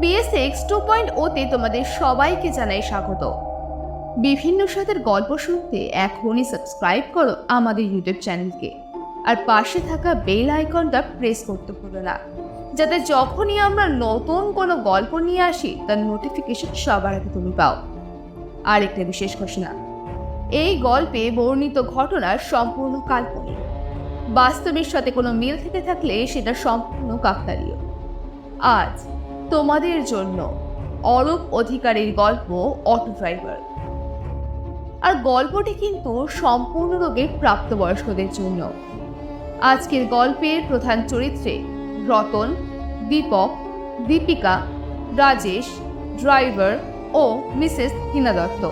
BSX 2.0 তোমাদের সবাইকে জানাই স্বাগত। বিভিন্ন সাথের গল্প শুনতে এখনই সাবস্ক্রাইব করো আমাদের ইউটিউব চ্যানেলকে, আর পাশে থাকা বেল আইকনটা প্রেস করতে ভুলো না, যাতে যখনই আমরা নতুন কোনো গল্প নিয়ে আসি তার নোটিফিকেশন সবার আগে তুমি পাও। আর একটা বিশেষ ঘোষণা, এই গল্পে বর্ণিত ঘটনা সম্পূর্ণ কাল্পনিক। বাস্তবের সাথে কোনো মিল থেকে থাকলে সেটা সম্পূর্ণ কাকতালীয়। আজ তোমাদের জন্য অরূপ অধিকারীর গল্প অটো ড্রাইভার। আর গল্পটি কিন্তু সম্পূর্ণরূপে প্রাপ্তবয়স্কদের জন্য। আজকের গল্পের প্রধান চরিত্রে রতন, দীপক, দীপিকা, রাজেশ, ড্রাইভার ও মিসেস হীনা দত্ত।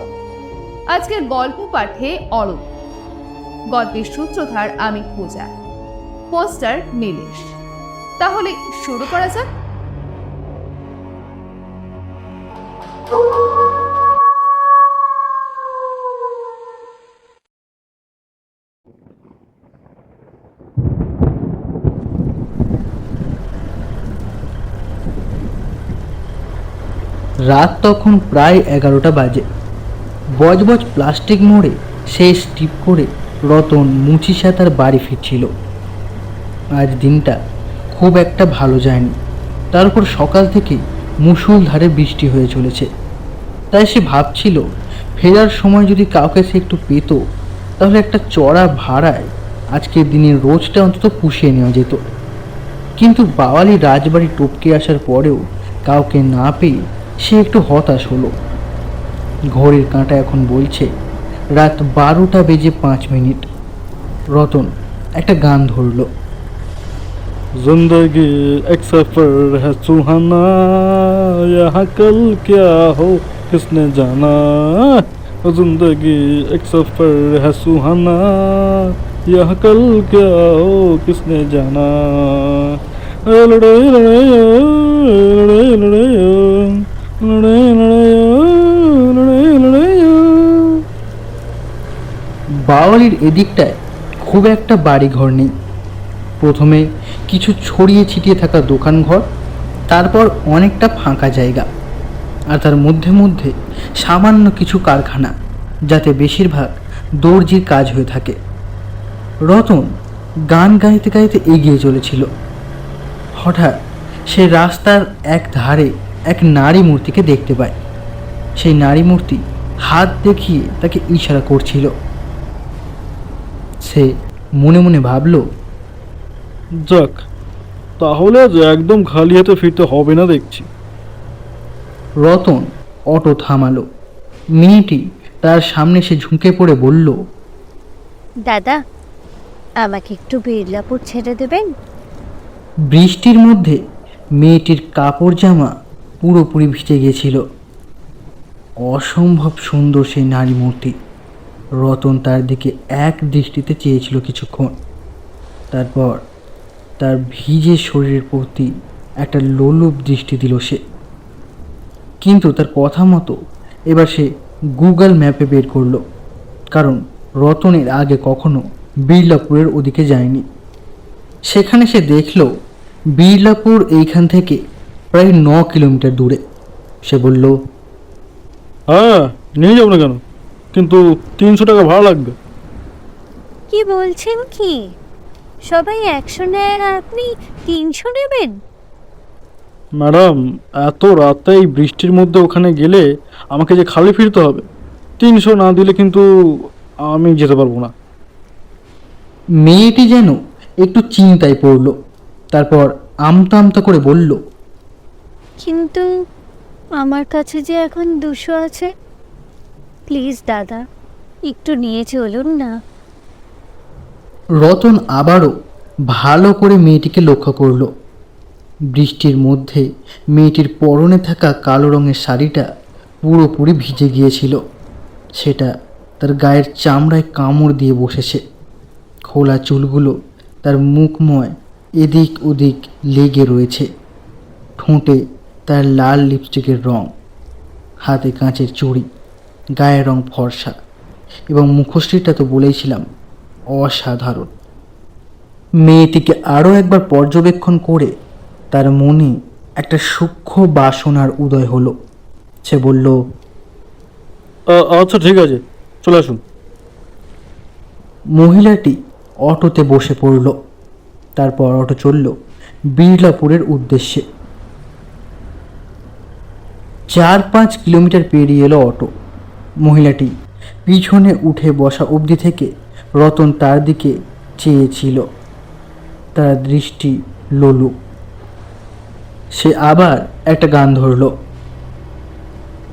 আজকের গল্প পাঠে অরূপ, গল্পের সূত্রধার আমি পূজা, পোস্টার নীলেশ। তাহলে শুরু করা যাক। রাত তখন প্রায় 11টা বাজে। বজবজ প্লাস্টিক মোড়ে শেষ টিপ করে রতন মুচিসা তার বাড়ি ফিরছিল। আজ দিনটা খুব একটা ভালো যায়নি, তার উপর সকাল থেকে মুষলধারে বৃষ্টি হয়ে চলেছে। তাই সে ভাবছিল ফেরার সময় যদি কাউকে সে একটু পেত, তাহলে একটা চড়া ভাড়ায় আজকের দিনের রোজটা অন্তত পুষিয়ে নেওয়া যেত। কিন্তু বাওয়ালি রাজবাড়ি টপকে আসার পরেও কাউকে না পেয়ে সে একটু হতাশ হলো। ঘড়ির কাঁটা এখন বলছে রাত 12:05। রতন একটা গান ধরল। जिंदगी एक सफर है सुहाना, यहाँ कल क्या हो किसने जाना। जिंदगी एक सफर है सुहाना, यहाँ कल क्या हो किसने जाना। लड़ाई लड़ाई लड़ाई लड़ाई लड़ाई लड़ाई लड़ाई। বাওয়ালির এদিকটায় খুব একটা বাড়িঘর নেই। প্রথমে কিছু ছড়িয়ে ছিটিয়ে থাকা দোকানঘর, তারপর অনেকটা ফাঁকা জায়গা, আর তার মধ্যে মধ্যে সামান্য কিছু কারখানা, যাতে বেশিরভাগ দর্জির কাজ হয়ে থাকে। রতন গান গাইতে গাইতে এগিয়ে চলেছিল। হঠাৎ সে রাস্তার এক ধারে এক নারী মূর্তিকে দেখতে পায়। সেই নারী মূর্তি হাত দেখিয়ে তাকে ইশারা করছিল। সে মনে মনে ভাবল, যাক, তাহলে আজ একদম খালি হাতে ফিরতে হবে না দেখছি। রতন অটো থামালো। মেয়েটি তার সামনে সে ঝুঁকে পড়ে বলল, দাদা, আমাকে একটু বিড়লাপুর ছেড়ে দেবেন? বৃষ্টির মধ্যে মেয়েটির কাপড় জামা পুরোপুরি ভিজে গিয়েছিল। অসম্ভব সুন্দর সেই নারী মূর্তি। রতন তার দিকে এক দৃষ্টিতে চেয়েছিল কিছুক্ষণ। তারপর তার ভিজে শরীরের প্রতি একটা লোলুপ দৃষ্টি দিল সে। কিন্তু তার কথা মতো এবার সে গুগল ম্যাপে বের করলো, কারণ রতনের আগে কখনো বিড়লাপুরের ওদিকে যায়নি। সেখানে সে দেখল বিড়লাপুর এইখান থেকে প্রায় 9 কিলোমিটার দূরে। সে বলল, হ্যাঁ, নিয়ে যাবো না কেন, কিন্তু 300 টাকা ভাড়া লাগবে। কি বলছেন কি? সবাই 100 নেয় আর আপনি 300 নেবেন? ম্যাডাম, এত রাতে এই বৃষ্টির মধ্যে ওখানে গেলে আমাকে যে খালি ফিরতে হবে, 300 না দিলে কিন্তু আমি যেতে পারবো না। মেয়েটি যেন একটু চিন্তায় পড়ল। তারপর আমতা আমতা করে বলল, কিন্তু আমার কাছে যে এখন 200 আছে। প্লিজ দাদা, একটু নিয়ে চলুন না। রতন আবারও ভালো করে মেয়েটিকে লক্ষ্য করল। বৃষ্টির মধ্যে মেয়েটির পরনে থাকা কালো রঙের শাড়িটা পুরোপুরি ভিজে গিয়েছিল। সেটা তার গায়ের চামড়ায় কামড় দিয়ে বসেছে। খোলা চুলগুলো তার মুখময় এদিক ওদিক লেগে রয়েছে। ঠোঁটে তার লাল লিপস্টিকের রং, হাতে কাঁচের চুড়ি, গায়ের রং ফর্সা, এবং মুখশ্রীটা তো বলেইছিলাম অসাধারণ। মেয়েটিকে আরও একবার পর্যবেক্ষণ করে তার মনে একটা সূক্ষ্ম বাসনার উদয় হলো। সে বলল, আচ্ছা ঠিক আছে, চলে আসুন। মহিলাটি অটোতে বসে পড়ল। তারপর অটো চলল বিড়লাপুরের উদ্দেশ্যে। 4-5 কিলোমিটার পেরিয়ে এলো অটো। মহিলাটি পিছনে উঠে বসা অবধি থেকে রতন তার দিকে চেয়েছিল। তার দৃষ্টি লোলুপ। সে আবার একটা গান ধরল।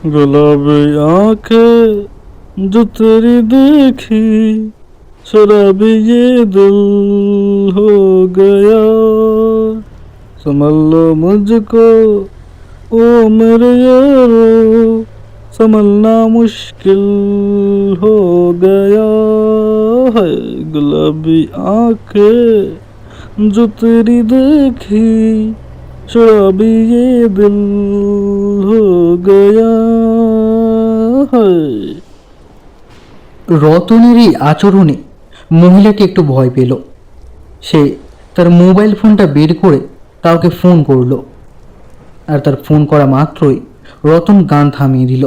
गुलाबी आंखें जो तेरी देखी, शराबी ये दिल हो गया, समझ लो मुझको ओ मेरे यारो, संभलना मुश्किल हो गया है। गुलाबी आंखें जो तेरी देखी, शराबी ये दिल हो गया है। রতনের এই আচরণে মহিলাটি একটু ভয় পেল। সে তার মোবাইল ফোনটা বের করে কাউকে ফোন করল। আর তার ফোন করা মাত্রই রতন গান থামিয়ে দিল।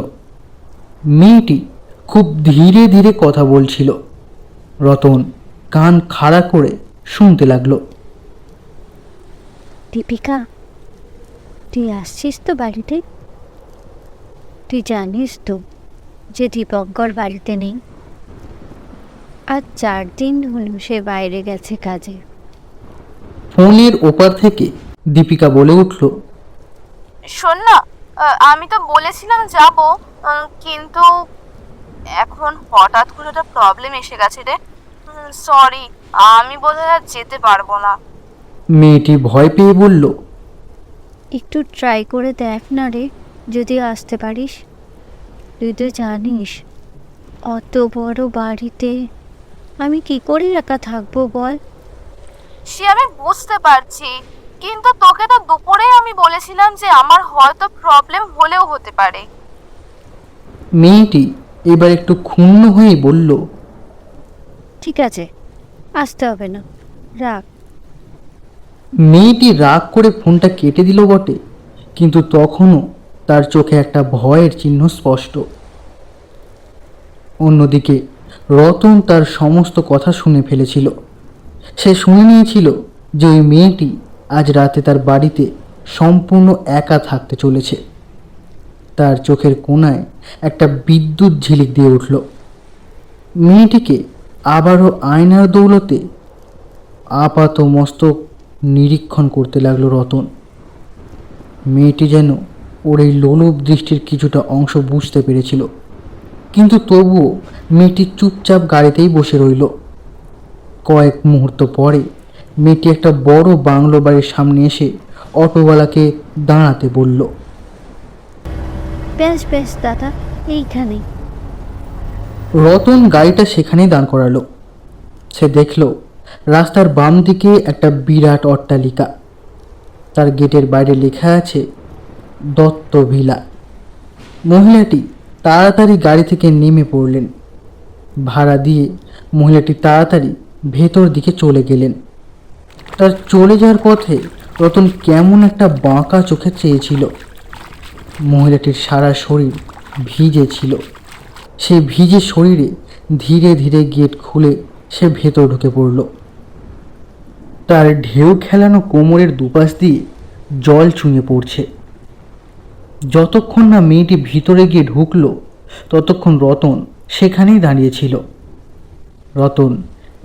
মেয়েটি খুব ধীরে ধীরে কথা বলছিল। রতন কান খাড়া করে শুনতে লাগলো। দীপিকা, তুই আসছিস তো বাড়িতে? তুই জানিস তো যে দীপঙ্কর বাড়িতে নেই। আজ 4 দিন হলো সে বাইরে গেছে কাজে। ফোনের ওপার থেকে দীপিকা বলে উঠল, শোন না, আমি তো বলেছিলাম যাব, কিন্তু এখন হঠাৎ করে একটা প্রবলেম এসে গেছে রে। সরি, আমি বোধহয় আর যেতে পারবো না। মেয়েটি ভয় পেয়ে বলল, একটু ট্রাই করে দেখ না রে, যদি আসতে পারিস। তুই তো জানিস অত বড় বাড়িতে আমি কি করে একা থাকবো বল। সে আমি বুঝতে পারছি, কিন্তু তোকে তো দুপুরেই আমি বলেছিলাম যে আমার হয়তো প্রবলেম হলেও হতে পারে। মেয়েটি এবার একটু ক্ষুণ্ণ হয়ে বলল, ঠিক আছে, আসতে হবে না, রাখ। মেয়েটি রাগ করে ফোনটা কেটে দিল বটে, কিন্তু তখনও তার চোখে একটা ভয়ের চিহ্ন স্পষ্ট। অন্যদিকে রতন তার সমস্ত কথা শুনে ফেলেছিল। সে শুনে নিয়েছিল যে ওই মেয়েটি আজ রাতে তার বাড়িতে সম্পূর্ণ একা থাকতে চলেছে। তার চোখের কোণায় একটা বিদ্যুৎ ঝিলিক দিয়ে উঠল। মেয়েটিকে আবারও আয়নার দৌলতে আপাত মস্তক নিরীক্ষণ করতে লাগলো রতন। মেয়েটি যেন ওর এই লোলুপ দৃষ্টির কিছুটা অংশ বুঝতে পেরেছিল, কিন্তু তবুও মেয়েটি চুপচাপ গাড়িতেই বসে রইল। কয়েক মুহূর্ত পরে মেয়েটি একটা বড় বাংলো বাড়ির সামনে এসে অটোওয়ালাকে দাঁড়াতে বলল। বেশ বেশ দাদা, এইখানে। রতন গাড়িটা সেখানেই দাঁড় করালো। সে দেখল রাস্তার বাম দিকে একটা বিরাট অট্টালিকা। তার গেটের বাইরে লেখা আছে দত্ত ভিলা। মহিলাটি তাড়াতাড়ি গাড়ি থেকে নেমে পড়লেন। ভাড়া দিয়ে মহিলাটি তাড়াতাড়ি ভেতর দিকে চলে গেলেন। তার চলে যাওয়ার পথে রতন কেমন একটা বাঁকা চোখে চেয়েছিল। মহিলাটির সারা শরীর ভিজে ছিল। সে ভিজে শরীরে ধীরে ধীরে গেট খুলে সে ভেতর ঢুকে পড়ল। তার ঢেউ খেলানো কোমরের দুপাশ দিয়ে জল চুঁয়ে পড়ছে। যতক্ষণ না মেয়েটি ভিতরে গিয়ে ঢুকল ততক্ষণ রতন সেখানেই দাঁড়িয়েছিল। রতন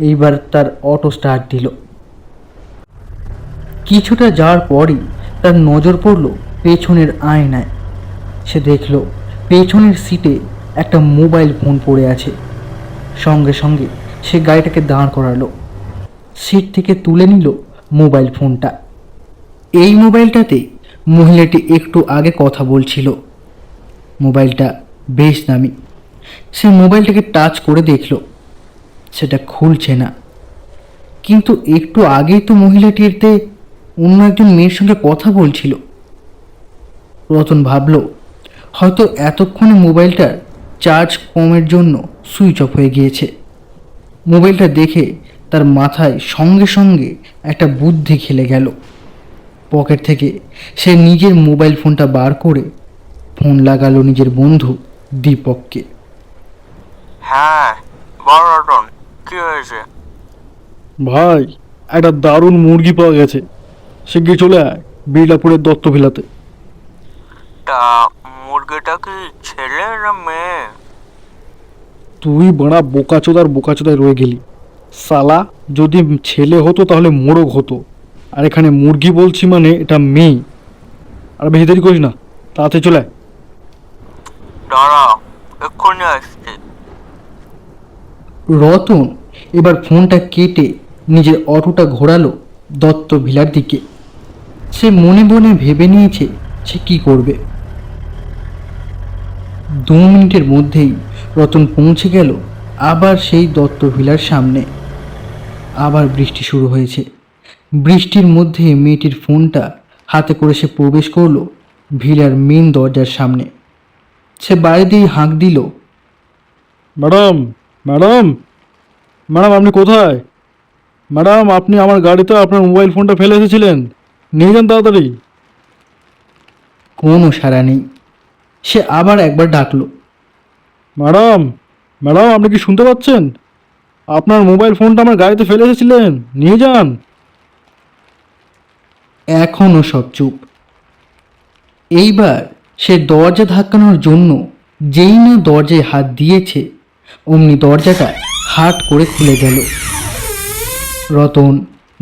এইবার তার অটো স্টার্ট দিল। কিছুটা যাওয়ার পরই তার নজর পড়ল পেছনের আয়নায়। সে দেখল পেছনের সিটে একটা মোবাইল ফোন পড়ে আছে। সঙ্গে সঙ্গে সে গাড়িটাকে দাঁড় করালো। সিট থেকে তুলে নিল মোবাইল ফোনটা। এই মোবাইলটাতে মহিলাটি একটু আগে কথা বলছিল। মোবাইলটা বেশ দামি। সে মোবাইলটাকে টাচ করে দেখল সেটা খুলছে না। কিন্তু একটু আগেই তো মহিলাটিতে অন্য একজন মেয়ের সঙ্গে কথা বলছিল। রতন ভাবল হয়তো এতক্ষণে মোবাইলটার চার্জ কমের জন্য সুইচ অফ হয়ে গিয়েছে। মোবাইলটা দেখে তার মাথায় সঙ্গে সঙ্গে একটা বুদ্ধি খেলে গেল। পকেট থেকে সে নিজের মোবাইল ফোনটা বার করে ফোন লাগালো নিজের বন্ধু দীপককে। হ্যাঁ বড় রতন, কি হয়েছে? ভাই, একটা দারুণ মুরগি পাওয়া গেছে, শিগগির চলে আয় বিড়লাপুরের দত্ত ভিলাতে। তা মুরগিটা কি ছেলে না মেয়ে? তুই বড়া বোকাচোদায় রয়ে গেলি। সালা, যদি ছেলে হতো তাহলে মোরগ হতো, আর এখানে মুরগি বলছি মানে এটা মেয়ে। আর বেশি দেরি করিস না, তাড়াতাড়ি চলে আয়। দাঁড়া, এক্ষুনি আসছি। রতন এবার ফোনটা কেটে নিজের অটোটা ঘোরালো দত্ত ভিলার দিকে। সে মনে মনে ভেবে নিয়েছে সে কি করবে। 2 মিনিটের মধ্যেই রতন পৌঁছে গেল আবার সেই দত্ত ভিলার সামনে। আবার বৃষ্টি শুরু হয়েছে। বৃষ্টির মধ্যে মেয়েটির ফোনটা হাতে করে সে প্রবেশ করলো ভিলার মেন দরজার সামনে। সে বাইরে দিয়ে হাঁক দিল, ম্যাডাম ম্যাডাম ম্যাডাম আপনি কোথায়? ম্যাডাম, আপনি আমার গাড়িতে আপনার মোবাইল ফোনটা ফেলে এসেছিলেন, নিয়ে যান তাড়াতাড়ি। কোনো সাড়া নেই। সে আবার একবার ডাকলো, ম্যাডাম ম্যাডাম আপনি কি শুনতে পাচ্ছেন? আপনার মোবাইল ফোনটা আমার গাড়িতে ফেলে এসেছিলেন, নিয়ে যান। এখনও সব চুপ। এইবার সে দরজা ধাক্কানোর জন্য যেই না দরজায় হাত দিয়েছে অমনি দরজাটা হাট করে খুলে গেল। রতন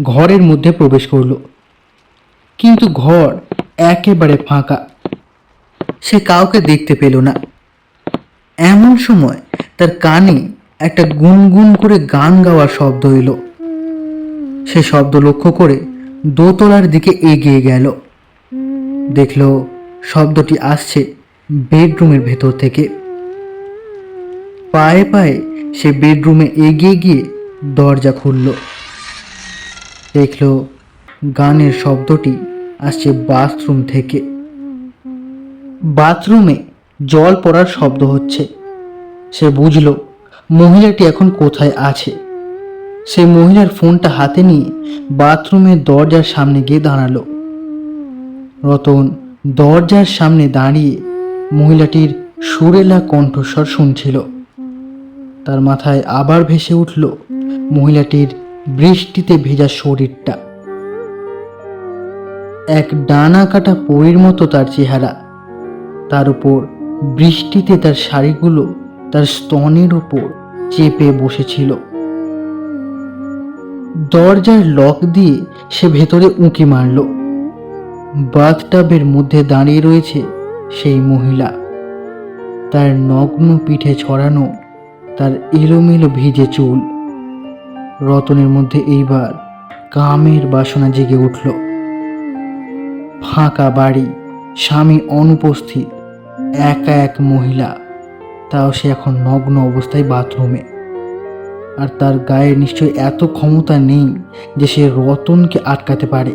ঘরের মধ্যে প্রবেশ করলো, কিন্তু ঘর একেবারে ফাঁকা। সে কাউকে দেখতে পেল না। এমন সময় তার কানে একটা গুনগুন করে গান গাওয়ার শব্দ এলো। সে শব্দ লক্ষ্য করে দোতলার দিকে এগিয়ে গেল। দেখল শব্দটি আসছে বেডরুমের ভেতর থেকে। পায়ে পায়ে সে বেডরুমে এগিয়ে গিয়ে দরজা খুলল। দেখল গানের শব্দটি আসছে বাথরুম থেকে। বাথরুমে জল পড়ার শব্দ হচ্ছে। সে বুঝল মহিলাটি এখন কোথায় আছে। সে মহিলার ফোনটা হাতে নিয়ে বাথরুমের দরজার সামনে গিয়ে দাঁড়ালো। রতন দরজার সামনে দাঁড়িয়ে মহিলাটির সুরেলা কণ্ঠস্বর শুনছিল। তার মাথায় আবার ভেসে উঠল মহিলাটির বৃষ্টিতে ভেজা শরীরটা। এক ডানা কাটা পরীর মতো তার চেহারা। তার উপর বৃষ্টিতে তার শাড়িগুলো তার স্তনের উপর চেপে বসেছিল। দরজার লক দিয়ে সে ভেতরে উঁকি মারল। বাথটাবের মধ্যে দাঁড়িয়ে রয়েছে সেই মহিলা। তার নগ্ন পিঠে ছড়ানো তার এলোমেলো ভিজে চুল। রতনের মধ্যে এইবার কামের বাসনা জেগে উঠল। ফাঁকা বাড়ি, স্বামী অনুপস্থিত, একা এক মহিলা, তাও সে এখন নগ্ন অবস্থায় বাথরুমে। আর তার গায়ে নিশ্চয় এত ক্ষমতা নেই যে সে রতনকে আটকাতে পারে।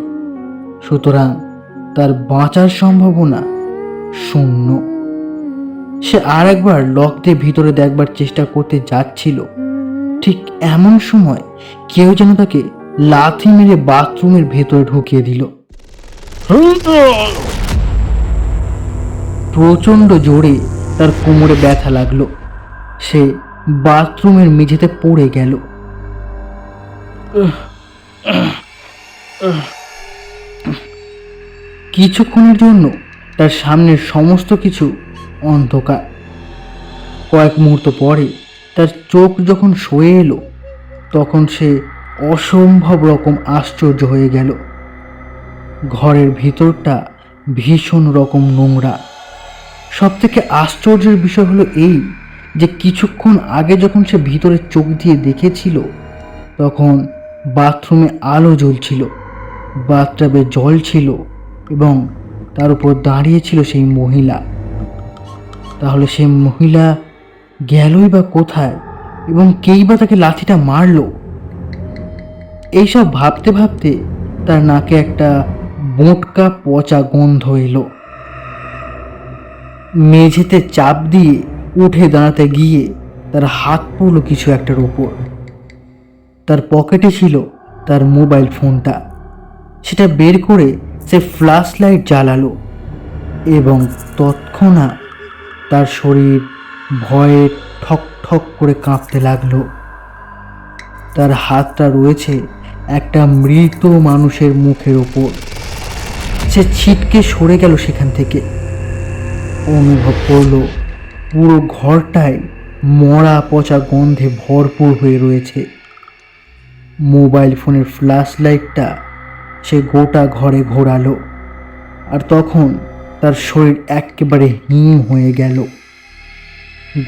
সুতরাং তার বাঁচার সম্ভাবনা শূন্য। সে আর একবার লক দিয়ে ভিতরে দেখবার চেষ্টা করতে যাচ্ছিল। ঠিক এমন সময় কেউ যেন তাকে লাথি মেরে বাথরুমের ভেতরে ঢুকিয়ে দিল। প্রচণ্ড জোরে তার কোমরে ব্যথা লাগলো। সে বাথরুমের মেঝেতে পড়ে গেল। কিছুক্ষণের জন্য তার সামনের সমস্ত কিছু অন্ধকার। কয়েক মুহূর্ত পরে তার চোখ যখন সয়ে এলো তখন সে অসম্ভব রকম আশ্চর্য হয়ে গেল। ঘরের ভিতরটা ভীষণ রকম নোংরা। সবথেকে আশ্চর্যের বিষয় হলো এই যে কিছুক্ষণ আগে যখন সে ভিতরে চোখ দিয়ে দেখেছিল তখন বাথরুমে আলো জ্বলছিল, বাথটাবে জল ছিল এবং তার উপর দাঁড়িয়ে ছিল সেই মহিলা। তাহলে সে মহিলা গেলই বা কোথায় এবং কেই বা তাকে লাঠিটা মারলো? এইসব ভাবতে ভাবতে তার নাকে একটা বোঁটকা পচা গন্ধ এলো। মেঝেতে চাপ দিয়ে উঠে দাঁড়াতে গিয়ে তার হাত পড়ল কিছু একটার উপর। তার পকেটে ছিল তার মোবাইল ফোনটা। সেটা বের করে সে ফ্ল্যাশ লাইট জ্বালালো এবং তৎক্ষণাৎ তার শরীর ভয়ে ঠক ঠক করে কাঁপতে লাগলো। তার হাতটা রয়েছে একটা মৃত মানুষের মুখের ওপর। সে ছিটকে সরে গেল সেখান থেকে। অনুভব করলো পুরো ঘরটাই মরা পচা গন্ধে ভরপুর হয়ে রয়েছে। মোবাইল ফোনের ফ্ল্যাশ লাইটটা সে গোটা ঘরে ঘোরালো, আর তখন তার শরীর একেবারে হিম হয়ে গেল।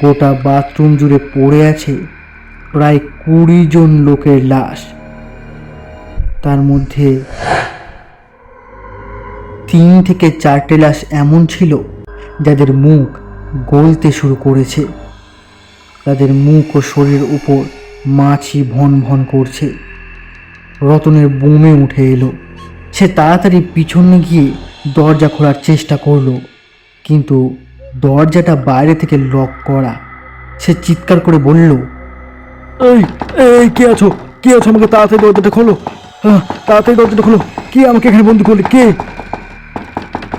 গোটা বাথরুম জুড়ে পড়ে আছে প্রায় 20 জন লোকের লাশ। তার মধ্যে 3 থেকে 4টে লাশ এমন ছিল যাদের মুখ গলতে শুরু করেছে। তাদের মুখ ও শরীরের উপর মাছি ভন ভন করছে। রতনের বমি উঠে এলো। সে তাড়াতাড়ি পিছনে গিয়ে দরজা খোলার চেষ্টা করলো, কিন্তু দরজাটা বাইরে থেকে লক করা। সে চিৎকার করে বলল, এই এই কে আছো? কে আছো? আমাকে তাড়াতাড়ি দরজাটা খোলো, তাড়াতাড়ি দরজাটা খোলো। কে আমাকে এখানে বন্দি করলে? কে?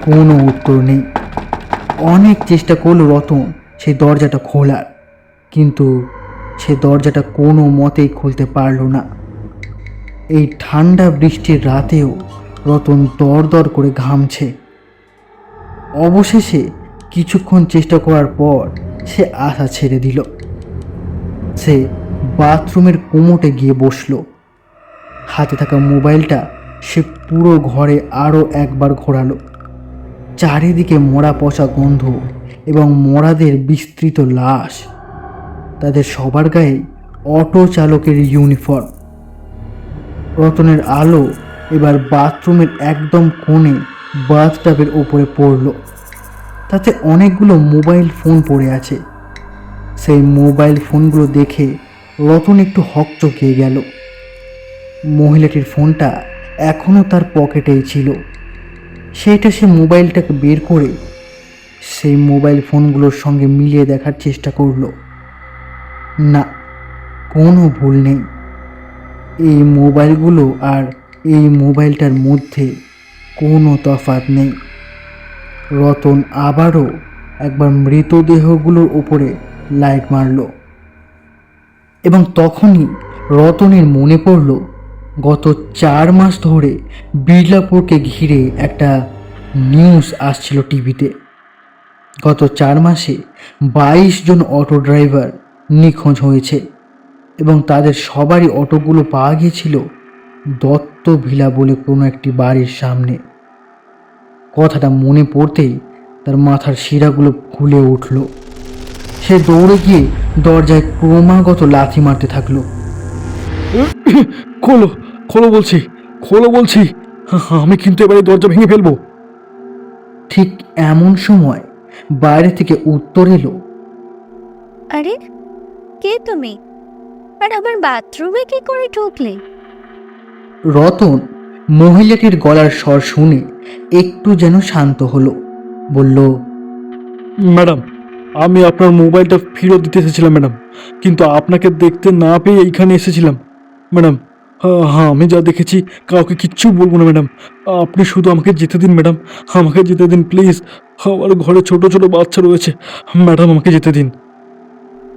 কোনো উত্তর নেই। অনেক চেষ্টা করলো রতন সেই দরজাটা খোলার, কিন্তু সে দরজাটা কোনো মতেই খুলতে পারল না। এই ঠান্ডা বৃষ্টির রাতেও রতন দর দর করে ঘামছে। অবশেষে কিছুক্ষণ চেষ্টা করার পর সে আশা ছেড়ে দিল। সে বাথরুমের কোমোটে গিয়ে বসলো। হাতে থাকা মোবাইলটা সে পুরো ঘরে আরও একবার ঘোরালো। চারিদিকে মরা পচা গন্ধ এবং মরাদের বিস্তৃত লাশ। তাদের সবার গায়ে অটো চালকের ইউনিফর্ম। রতনের আলো এবার বাথরুমের একদম কোণে বাথটাবের ওপরে পড়ল। তাতে অনেকগুলো মোবাইল ফোন পড়ে আছে। সেই মোবাইল ফোনগুলো দেখে রতন একটু হকচকিয়ে গেল। মহিলাটির ফোনটা এখনও তার পকেটেই ছিল। সেইটা সে মোবাইলটাকে বের করে সেই মোবাইল ফোনগুলোর সঙ্গে মিলিয়ে দেখার চেষ্টা করলো। না, কোনো ভুল নেই। এই মোবাইলগুলো আর এই মোবাইলটার মধ্যে কোনো তফাৎ নেই। রতন আবারও একবার মৃতদেহগুলোর ওপরে লাইট মারল, এবং তখনই রতনের মনে পড়ল গত 4 মাস ধরে বিড়লাপুরকে ঘিরে একটা নিউজ আসছিল টিভিতে। গত 4 মাসে 22 জন অটো ড্রাইভার নিখোঁজ হয়েছে, এবং তাদের সবারই অটোগুলো পাওয়া গিয়েছিল দত্ত ভিলা বলে কোনো একটি বাড়ির সামনে। কথাটা মনে পড়তেই তার মাথার শিরাগুলো ফুলে উঠল। সে দৌড়ে গিয়ে দরজায় ক্রমাগত লাথি মারতে থাকলো। খোলো, খোলো বলছি, খোলো বলছি। আমি কিন্তু এবারে দরজা ভেঙে ফেলবো। ঠিক এমন সময় বাইরে থেকে উত্তর এলো, আরে কে তুমি? আর আমার বাথরুমে কি করে ঢুকলে? রতন মহিলাটির গলার স্বর শুনে একটু যেন শান্ত হলো। বলল, ম্যাডাম, আমি আপনার মোবাইলটা ফেরত দিতে এসেছিলাম ম্যাডাম, কিন্তু আপনাকে দেখতে না পেয়ে এইখানে এসেছিলাম ম্যাডাম। হ্যাঁ, আমি যা দেখেছি কাউকে কিচ্ছু বলবো না ম্যাডাম। আপনি শুধু আমাকে যেতে দিন ম্যাডাম, আমাকে যেতে দিন প্লিজ। আমার ঘরে ছোট ছোট বাচ্চা রয়েছে ম্যাডাম, আমাকে যেতে দিন।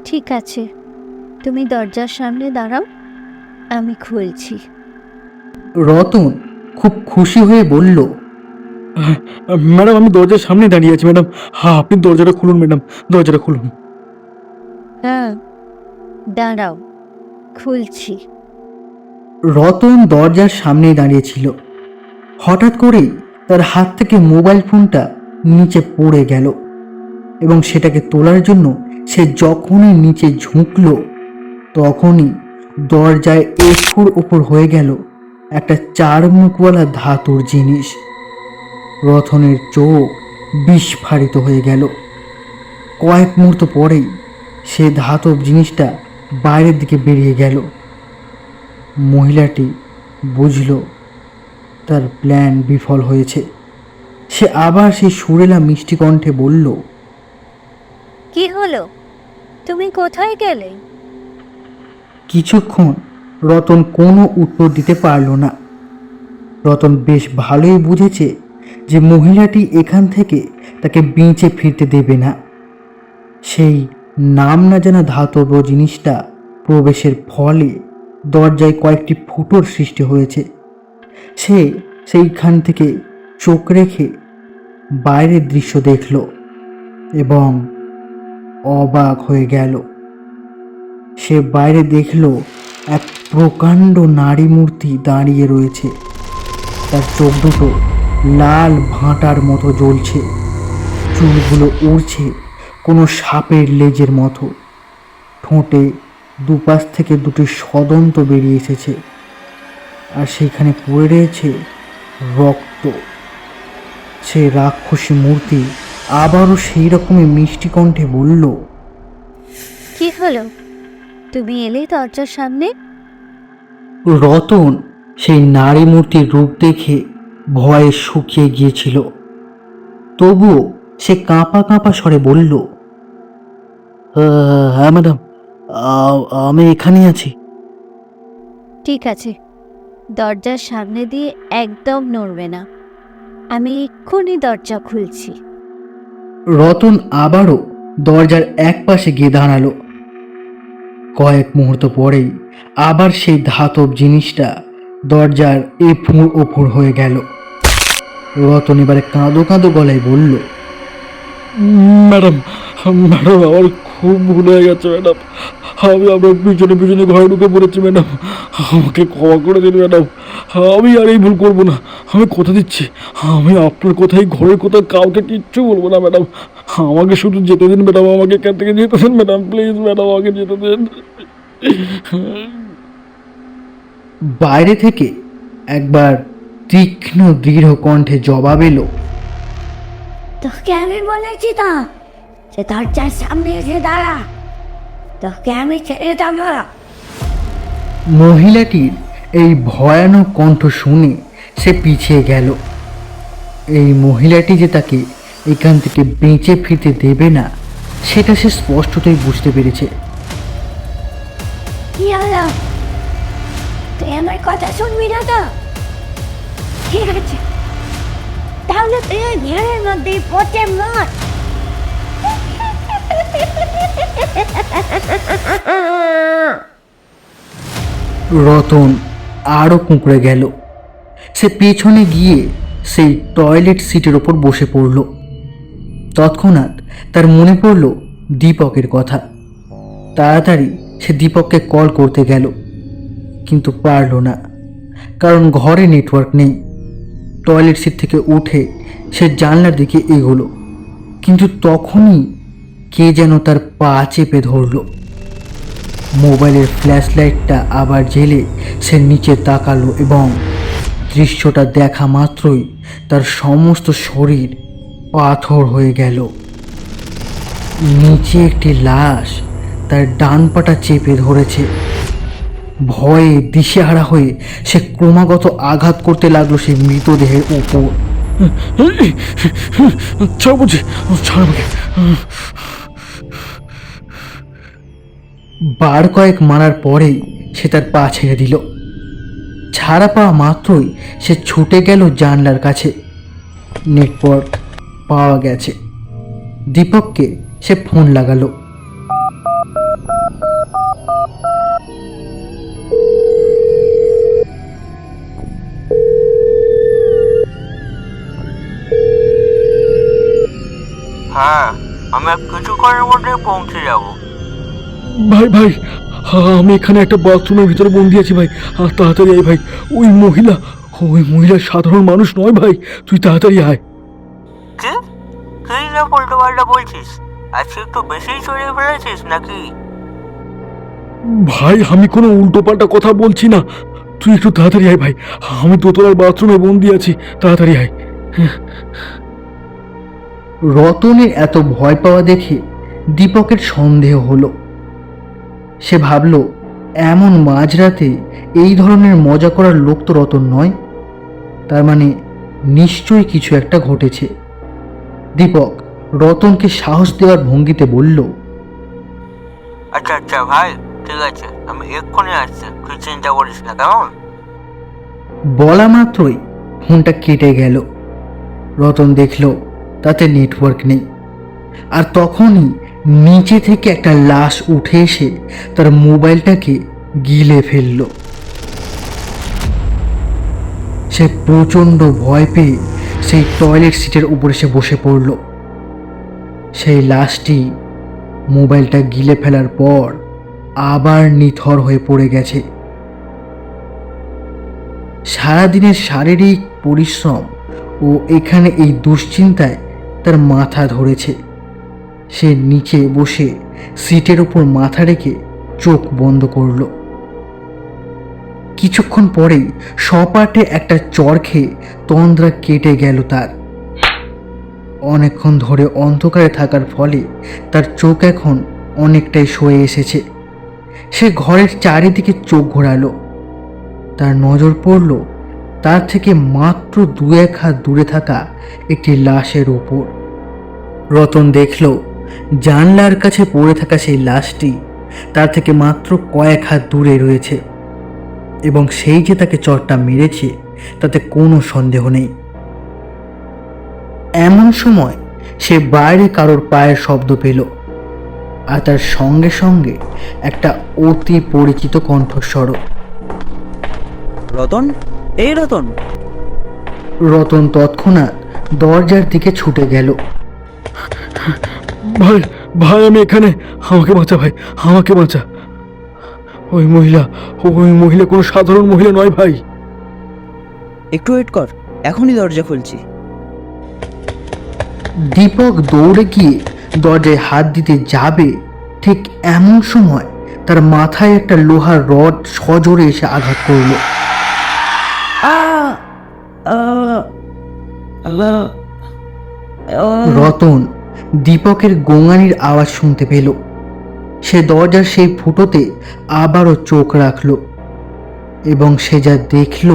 ঠিক আছে, তুমি দরজার সামনে দাঁড়াও, আমি খুলছি। রতন খুব খুশি হয়ে বলল, ম্যাডাম, আমি দরজার সামনে দাঁড়িয়ে আছি ম্যাডাম। হ্যাঁ, আপনি দরজাটা খুলুন ম্যাডাম, দরজাটা খুলুন। হ্যাঁ, দাঁড়াও, খুলছি। রতন দরজার সামনেই দাঁড়িয়েছিল। হঠাৎ করেই তার হাত থেকে মোবাইল ফোনটা নিচে পড়ে গেল, এবং সেটাকে তোলার জন্য সে যখনই নিচে ঝুঁকল, তখনই দরজায় এফুর ওপর হয়ে গেল একটা 4 মুখওয়ালা ধাতুর জিনিস। রতনের চোখ বিস্ফারিত হয়ে গেল। কয়েক মুহূর্ত পরেই সে ধাতব জিনিসটা বাইরের দিকে বেরিয়ে গেল। মহিলাটি বুঝল তার প্ল্যান বিফল হয়েছে। সে আবার সেই সুরেলা মিষ্টি কণ্ঠে বলল, কি হলো? তুমি কোথায় গেলে? কিছুক্ষণ রতন কোনো উত্তর দিতে পারল না। রতন বেশ ভালোই বুঝেছে যে মহিলাটি এখান থেকে তাকে বেঁচে ফিরতে দেবে না। সেই নাম না জানা ধাতব জিনিসটা প্রবেশের ফলে দরজায় কয়েকটি ফুটোর সৃষ্টি হয়েছে। সে সেইখান থেকে চোখ রেখে বাইরের দৃশ্য দেখল এবং অবাক হয়ে গেল। সে বাইরে দেখল এক প্রকাণ্ড নারী মূর্তি দাঁড়িয়ে রয়েছে। তার চোখ দুটো লাল ভাঁটার মতো জ্বলছে, চুলগুলো উড়ছে কোনো সাপের লেজের মতো, ঠোঁটে দুপাশ থেকে দুটি সদন্ত বেরিয়ে এসেছে, আর সেখানে পড়ে রয়েছে রক্ত। সে রাক্ষসী মূর্তি আবারও সেই রকমই মিষ্টি কণ্ঠে বলল, কি হলো, তুমি এলে দরজার সামনে? রতন সেই নারী মূর্তির রূপ দেখে ভয়ে শুকিয়ে গিয়েছিল। তবুও সে কাঁপা কাঁপা স্বরে বলল, হ্যাঁ ম্যাডাম, আমি এখানেই আছি। ঠিক আছে, দরজার সামনে দিয়ে একদম নড়বে না, আমি এক্ষুনি দরজা খুলছি। রতন আবারও দরজার এক পাশে গিয়ে দাঁড়ালো। কয়েক মুহূর্ত পরেই আবার সেই ধাতব জিনিসটা দরজার এফুঁড় ওফুড় হয়ে গেল। রতন এবারে কাঁদো কাঁদো গলায় বলল, ম্যাডাম, ম্যাডাম আমার খুব ভুল হয়ে গেছে ম্যাডাম। আমি আপনার পিছনে পিছনে ঘরে ঢুকে পড়েছি ম্যাডাম, আমাকে ক্ষমা করে দিন ম্যাডাম। আমি আর এই ভুল করবো না, আমি কথা দিচ্ছি। আমি আপনার কোথায় ঘরের কোথাও কাউকে কিচ্ছু বলবো না ম্যাডাম। আমাকে শুধু যেতে দিন ম্যাডাম, আমাকে এখান থেকে যেতে দিন ম্যাডাম, প্লিজ ম্যাডাম, আমাকে যেতে দিন। বাইরে থেকে একবার তীক্ষ্ণ দৃঢ় কণ্ঠে জবাব এলো, তোকে আমি বলেছি তো যে দরজার সামনে এসে দাঁড়া, তোকে আমি ছেড়ে দেব। মহিলাটির এই ভয়ানক কণ্ঠ শুনে সে পিছিয়ে গেল। এই মহিলাটি যে তাকে এখান থেকে বেঁচে ফিরতে দেবে না সেটা সে স্পষ্টতই বুঝতে পেরেছে। কি হলো, তুই আমার কথা শুনবি না তো? ঠিক আছে, তাহলে তুই ওই ঘেরের মধ্যেই পচে মর। রতন আরও কুঁকড়ে গেল। সে পেছনে গিয়ে সেই টয়লেট সিটের ওপর বসে পড়ল। তৎক্ষণাৎ তার মনে পড়ল দীপকের কথা। তাড়াতাড়ি সে দীপককে কল করতে গেল, কিন্তু পারল না, কারণ ঘরে নেটওয়ার্ক নেই। টয়লেট সিট থেকে উঠে সে জানলার দিকে এগোলো, কিন্তু তখনই কে যেন তার পা চেপে ধরল। মোবাইলের ফ্ল্যাশ লাইটটা আবার জেলে সে নিচে তাকালো এবং দৃশ্যটা দেখা মাত্রই তার সমস্ত শরীর পাথর হয়ে গেল। নিচে একটি লাশ তার ডান পাটা চেপে ধরেছে। ভয়ে দিশেহারা হয়ে সে ক্রমাগত আঘাত করতে লাগলো সেই মৃতদেহের ওপর। ছাড় বলছি, ছাড় আমাকে। বার কয়েক মারার পরেই সে তার পা ছেড়ে দিল। ছাড়া পাওয়া মাত্রই সে ছুটে গেল জানলার কাছে। নেটওয়ার্ক পাওয়া গেছে। দীপককে সে ফোন লাগালো। হ্যাঁ, আমি আর কিছুক্ষণের মধ্যে পৌঁছে যাব। ভাই ভাই, আমি এখানে একটা বাথরুমের ভিতরে বন্দি আছি ভাই, তাড়াতাড়ি আয় ভাই। ওই মহিলা সাধারণ মানুষ নয় ভাই, তুই তাড়াতাড়ি আয়। কি কি না উল্টো পাল্টা বলছিস? আজকে একটু বেশিই চড়িয়ে ফেলেছিস নাকি? ভাই আমি কোনো উল্টো পাল্টা কথা বলছি না, তুই একটু তাড়াতাড়ি আয় ভাই। আমি দোতলার বাথরুমে বন্দি আছি, তাড়াতাড়ি আয়। রতনের এত ভয় পাওয়া দেখে দীপকের সন্দেহ হলো। সে ভাবল, এমন মাঝরাতে এই ধরনের মজা করার লোক তো রতন নয়, তার মানে নিশ্চয়ই কিছু একটা ঘটেছে। দীপক রতনকে সাহস দেওয়ার ভঙ্গিতে বলল, আচ্ছা আচ্ছা ভাই, ঠিক আছে, আমি এক্ষুনি আসছি, তুই চিন্তা করিস না, কেমন? বলা মাত্রই ফোনটা কেটে গেল। রতন দেখল তাতে নেটওয়ার্ক নেই। আর তখনই নিচে থেকে একটা লাশ উঠে এসে তার মোবাইলটাকে গিলে ফেলল। সে প্রচণ্ড ভয় পেয়ে সেই টয়লেট সিটের উপরে সে বসে পড়ল। সেই লাশটি মোবাইলটা গিলে ফেলার পর আবার নিথর হয়ে পড়ে গেছে। সারাদিনের শারীরিক পরিশ্রম ও এখানে এই দুশ্চিন্তায় তার মাথা ধরেছে। সে নিচে বসে সিটের উপর মাথা রেখে চোখ বন্ধ করল। কিছুক্ষণ পরেই সপাটে একটা চড় খেয়ে তন্দ্রা কেটে গেল তার। অনেকক্ষণ ধরে অন্ধকারে থাকার ফলে তার চোখ এখন অনেকটাই সয়ে এসেছে। সে ঘরের চারিদিকে চোখ ঘোরালো। তার নজর পড়ল তার থেকে মাত্র 2-1 হাত দূরে থাকা একটি লাশের উপর। রতন দেখল জানলার কাছে পড়ে থাকা সেই লাশটি তার থেকে মাত্র কয়েক হাত দূরে রয়েছে এবং সেই যে তাকে চড়টা মেরেছে তাতে কোনো সন্দেহ নেই। এমন সময় সে বাইরে কারোর পায়ের শব্দ পেল, আর তার সঙ্গে সঙ্গে একটা অতি পরিচিত কণ্ঠস্বর। রতন, এই রতন। রতন তৎক্ষণাৎ দরজার দিকে ছুটে গেল। ভাই ভাই আমি এখানে, আমাকে বাঁচা ভাই, আমাকে বাঁচা। ওই মহিলা কোনো সাধারণ মহিলা নয় ভাই। একটু ওয়েট কর, এখনই দরজা খুলছি। দীপক দৌড়ে গিয়ে দরজায় হাত দিতে যাবে, ঠিক এমন সময় তার মাথায় একটা লোহার রড সজোরে এসে আঘাত করল। রতন দীপকের গোঙানির আওয়াজ শুনতে পেল। সে দরজার সেই ফুটোতে আবারও চোখ রাখল এবং সে যা দেখল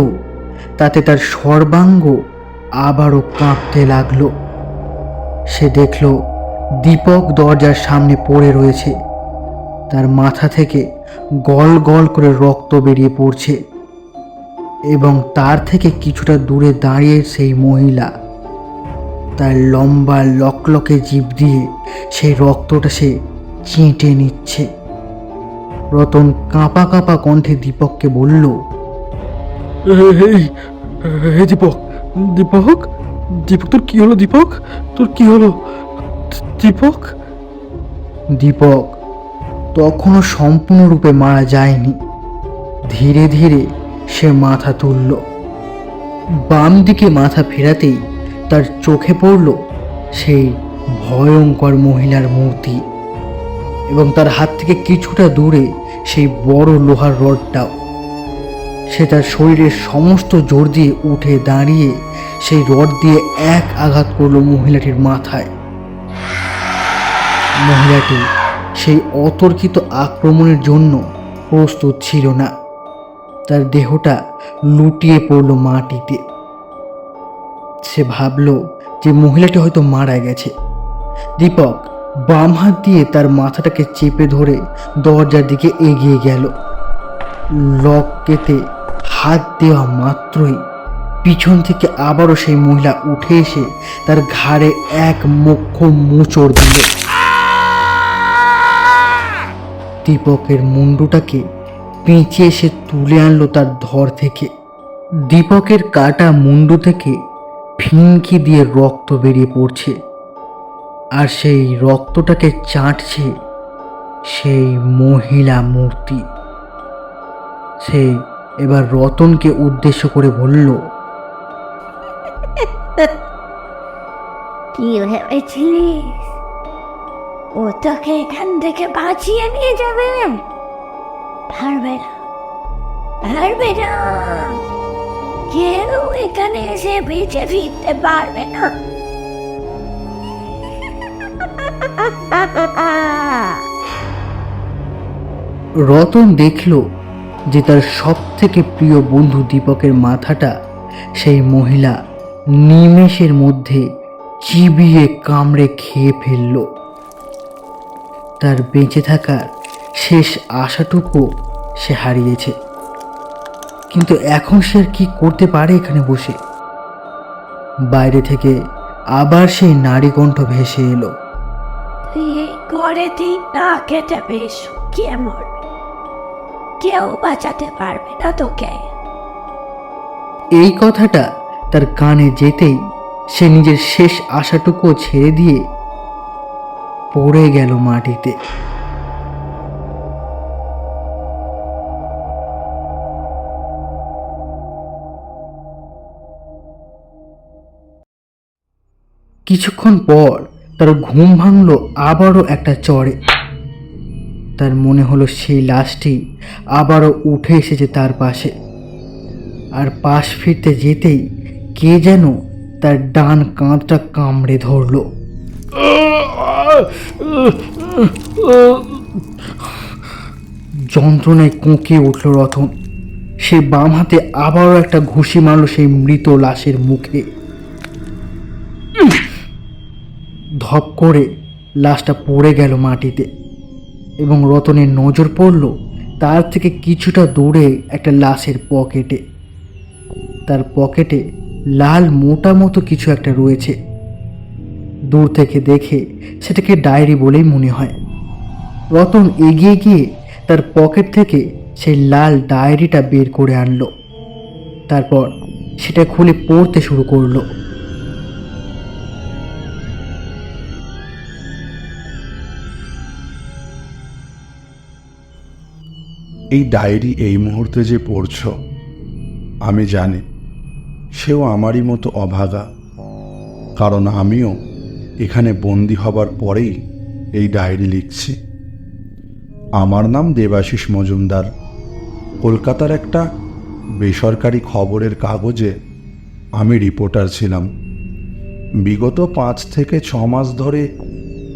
তাতে তার সর্বাঙ্গ আবারও কাঁপতে লাগলো। সে দেখল দীপক দরজার সামনে পড়ে রয়েছে। তার মাথা থেকে গল গল করে রক্ত বেরিয়ে পড়ছে এবং তার থেকে কিছুটা দূরে দাঁড়িয়ে সেই মহিলা তার লম্বা লকলকে জিভ দিয়ে সেই রক্তটা সে চেটে নিচ্ছে। রতন কাঁপা কাঁপা কণ্ঠে দীপককে বলল, এই দীপক, দীপক, দীপক তোর কি হলো? দীপক তোর কি হলো? দীপক। দীপক তখনও সম্পূর্ণরূপে মারা যায়নি। ধীরে ধীরে সে মাথা তুলল। বাম দিকে মাথা ফেরাতেই তার চোখে পড়ল সেই ভয়ঙ্কর মহিলার মূর্তি এবং তার হাত থেকে কিছুটা দূরে সেই বড় লোহার রডটাও। সে তার শরীরের সমস্ত জোর দিয়ে উঠে দাঁড়িয়ে সেই রড দিয়ে এক আঘাত করল মহিলাটির মাথায়। মহিলাটি সেই অতর্কিত আক্রমণের জন্য প্রস্তুত ছিল না। তার দেহটা লুটিয়ে পড়ল মাটিতে। সে ভাবল যে মহিলাটি হয়তো মারা গেছে। দীপক বাম হাত দিয়ে তার মাথাটাকে চেপে ধরে দরজার দিকে এগিয়ে গেল। লক কেটে হাত দেওয়া মাত্রই পিছন থেকে আবারও সেই মহিলা উঠে এসে তার ঘাড়ে এক মোক্ষম মোচড় দিল। দীপকের মুন্ডুটাকে পেঁচিয়ে সে তুলে আনলো তার ধর থেকে। দীপকের কাটা মুন্ডু থেকে ফিনকি দিয়ে রক্ত বেরিয়ে পড়ছে, আর সেই রক্তটাকে চাটছে সেই মহিলা মূর্তি। সে এবার রতনকে উদ্দেশ্য করে বলল, কি ভেবেছিলিস ও তোকে এখান থেকে বাঁচিয়ে নিয়ে যাবে? পারবে না, পারবে না। কেউ এখানে এসে বেঁচে ফিরতে পারবে না। রতন দেখল যে তার সব থেকে প্রিয় বন্ধু দীপকের মাথাটা সেই মহিলা নিমেষের মধ্যে চিবিয়ে কামড়ে খেয়ে ফেলল। তার বেঁচে থাকার শেষ আশাটুকু সে হারিয়েছে। কিন্তু এখন সে আর কি করতে পারে এখানে বসে? বাইরে থেকে আবার সেই নারী কণ্ঠ ভেসে এলো। তুই এই ঘরে তুই না খেতে বেশ শুকিয়ে মরবি, কেউ বাঁচাতে পারবে না তোকে। এই কথাটা তার কানে যেতেই সে নিজের শেষ আশাটুকুও ছেড়ে দিয়ে পড়ে গেল মাটিতে। কিছুক্ষণ পর তার ঘুম ভাঙল আবারও একটা চড়ে। তার মনে হলো সেই লাশটি আবারও উঠে এসেছে তার পাশে, আর পাশ ফিরতে যেতেই কে যেন তার ডান কাঁধটা কামড়ে ধরল। যন্ত্রণায় কোঁকিয়ে উঠল রতন। সে বাম হাতে আবারও একটা ঘুষি মারল সেই মৃত লাশের মুখে। ধপ করে লাশটা পড়ে গেল মাটিতে, এবং রতনের নজর পড়ল তার থেকে কিছুটা দূরে একটা লাশের পকেটে। তার পকেটে লাল মোটা মতো কিছু একটা রয়েছে। দূর থেকে দেখে সেটাকে ডায়েরি বলেই মনে হয়। রতন এগিয়ে গিয়ে তার পকেট থেকে সেই লাল ডায়েরিটা বের করে আনলো। তারপর সেটা খুলে পড়তে শুরু করলো। এই ডায়েরি এই মুহূর্তে যে পড়ছ, আমি জানি সেও আমারই মতো অভাগা, কারণ আমিও এখানে বন্দি হবার পরেই এই ডায়েরি লিখছি। আমার নাম দেবাশিস মজুমদার। কলকাতার একটা বেসরকারি খবরের কাগজে আমি রিপোর্টার ছিলাম। বিগত 5 থেকে 6 মাস ধরে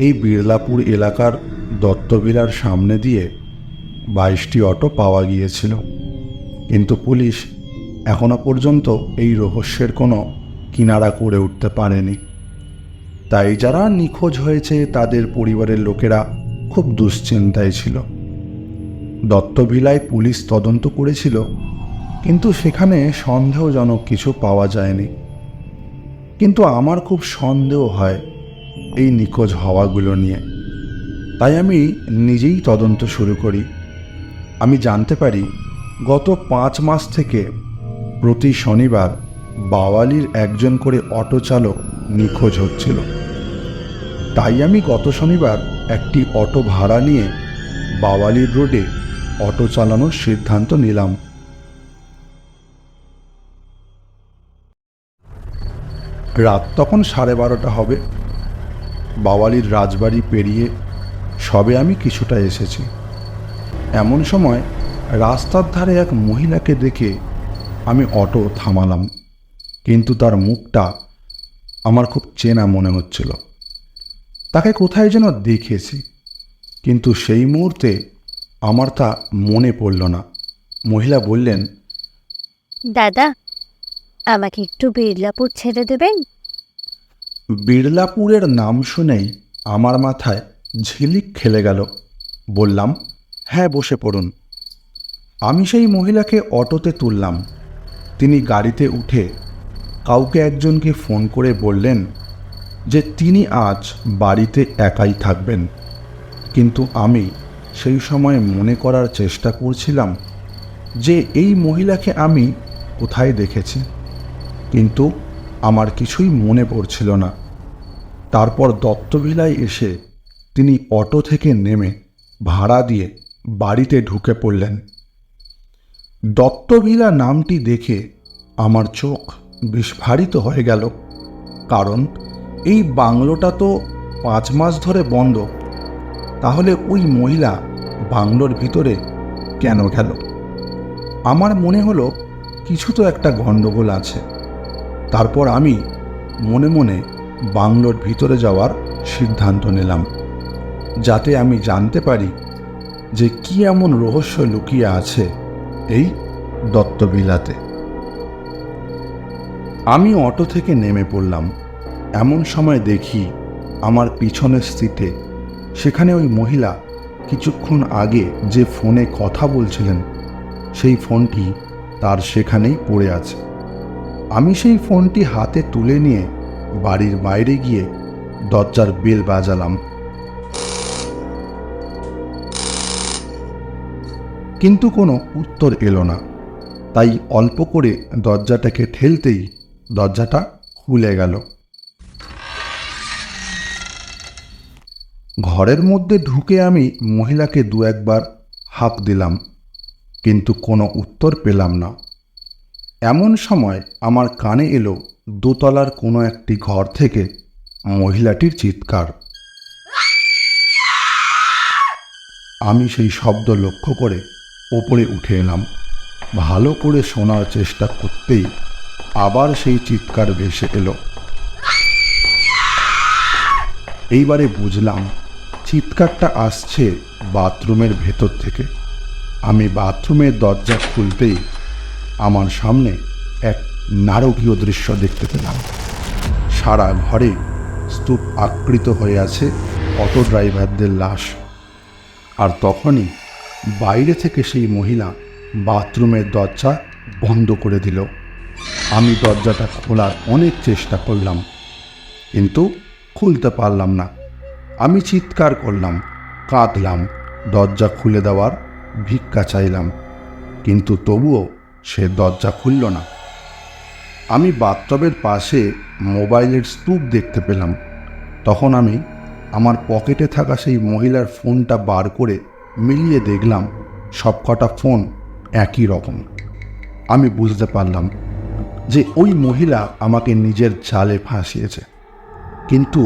এই বিড়লাপুর এলাকার দত্তবিলার সামনে দিয়ে 22টি অটো পাওয়া গিয়েছিল, কিন্তু পুলিশ এখনো পর্যন্ত এই রহস্যের কোনো কিনারা করে উঠতে পারেনি। তাই যারা নিখোঁজ হয়েছে তাদের পরিবারের লোকেরা খুব দুশ্চিন্তায় ছিল। দত্তভিলায় পুলিশ তদন্ত করেছিল, কিন্তু সেখানে সন্দেহজনক কিছু পাওয়া যায়নি। কিন্তু আমার খুব সন্দেহ হয় এই নিখোঁজ হওয়াগুলো নিয়ে। তাই আমি নিজেই তদন্ত শুরু করি। আমি জানতে পারি গত 5 মাস থেকে প্রতি শনিবার বাওয়ালির একজন করে অটো চালক নিখোঁজ হচ্ছিল। তাই আমি গত শনিবার একটি অটো ভাড়া নিয়ে বাওয়ালির রোডে অটো চালানোর সিদ্ধান্ত নিলাম। রাত তখন 12:30 হবে। বাওয়ালির রাজবাড়ি পেরিয়ে সবে আমি কিছুটা এসেছি। এমন সময় রাস্তার ধারে এক মহিলাকে দেখে আমি অটো থামালাম, কিন্তু তার মুখটা আমার খুব চেনা মনে হচ্ছিল। তাকে কোথায় যেন দেখেছি, কিন্তু সেই মুহূর্তে আমার তা মনে পড়ল না। মহিলা বললেন, দাদা, আমাকে একটু বিড়লাপুর ছেড়ে দেবেন? বিড়লাপুরের নাম শুনেই আমার মাথায় ঝিলিক খেলে গেল। বললাম, হ্যাঁ, বসে পড়ুন। আমি সেই মহিলাকে অটোতে তুললাম। তিনি গাড়িতে উঠে কাউকে একজনকে ফোন করে বললেন যে তিনি আজ বাড়িতে একাই থাকবেন। কিন্তু আমি সেই সময় মনে করার চেষ্টা করছিলাম যে এই মহিলাকে আমি কোথায় দেখেছি, কিন্তু আমার কিছুই মনে পড়ছিল না। তারপর দত্তভিলায় এসে তিনি অটো থেকে নেমে ভাড়া দিয়ে বাড়িতে ঢুকে পড়লেন। দত্তভিলা নামটি দেখে আমার চোখ বিস্ফারিত হয়ে গেল, কারণ এই বাংলোটা তো 5 মাস ধরে বন্ধ। তাহলে ওই মহিলা বাংলোর ভিতরে কেন গেল? আমার মনে হলো কিছু তো একটা গণ্ডগোল আছে। তারপর আমি মনে মনে বাংলোর ভিতরে যাওয়ার সিদ্ধান্ত নিলাম, যাতে আমি জানতে পারি যে কি এমন রহস্য লুকিয়ে আছে এই দত্তবিলাতে। আমি অটো থেকে নেমে পড়লাম। এমন সময় দেখি আমার পিছনের সিটে সেখানে ওই মহিলা কিছুক্ষণ আগে যে ফোনে কথা বলছিলেন সেই ফোনটি তার সেখানেই পড়ে আছে। আমি সেই ফোনটি হাতে তুলে নিয়ে বাড়ির বাইরে গিয়ে দরজার বেল বাজালাম, কিন্তু কোনো উত্তর এলো না। তাই অল্প করে দরজাটাকে ঠেলতেই দরজাটা খুলে গেল। ঘরের মধ্যে ঢুকে আমি মহিলাকে দু একবার হাঁক দিলাম, কিন্তু কোনো উত্তর পেলাম না। এমন সময় আমার কানে এলো দোতলার কোনো একটি ঘর থেকে মহিলাটির চিৎকার। আমি সেই শব্দ লক্ষ্য করে ওপরে উঠে এলাম। ভালো করে শোনার চেষ্টা করতেই আবার সেই চিৎকার ভেসে এলো। এইবারে বুঝলাম চিৎকারটা আসছে বাথরুমের ভেতর থেকে। আমি বাথরুমের দরজা খুলতেই আমার সামনে এক নারকীয় দৃশ্য দেখতে পেলাম। সারা ঘরে স্তূপ আকৃত হয়ে আছে অটো ড্রাইভারদের লাশ। আর তখনই বাইরে থেকে সেই মহিলা বাথরুমের দরজা বন্ধ করে দিল। আমি দরজাটা খোলার অনেক চেষ্টা করলাম, কিন্তু খুলতে পারলাম না। আমি চিৎকার করলাম, কাঁদলাম, দরজা খুলে দেওয়ার ভিক্ষা চাইলাম, কিন্তু তবুও সে দরজা খুলল না। আমি বাথটবের পাশে মোবাইলের স্তূপ দেখতে পেলাম। তখন আমি আমার পকেটে থাকা সেই মহিলার ফোনটা বার করে মিলিয়ে দেখলাম সবকটা ফোন একই রকম। আমি বুঝতে পারলাম যে ওই মহিলা আমাকে নিজের জালে ফাঁসিয়েছে। কিন্তু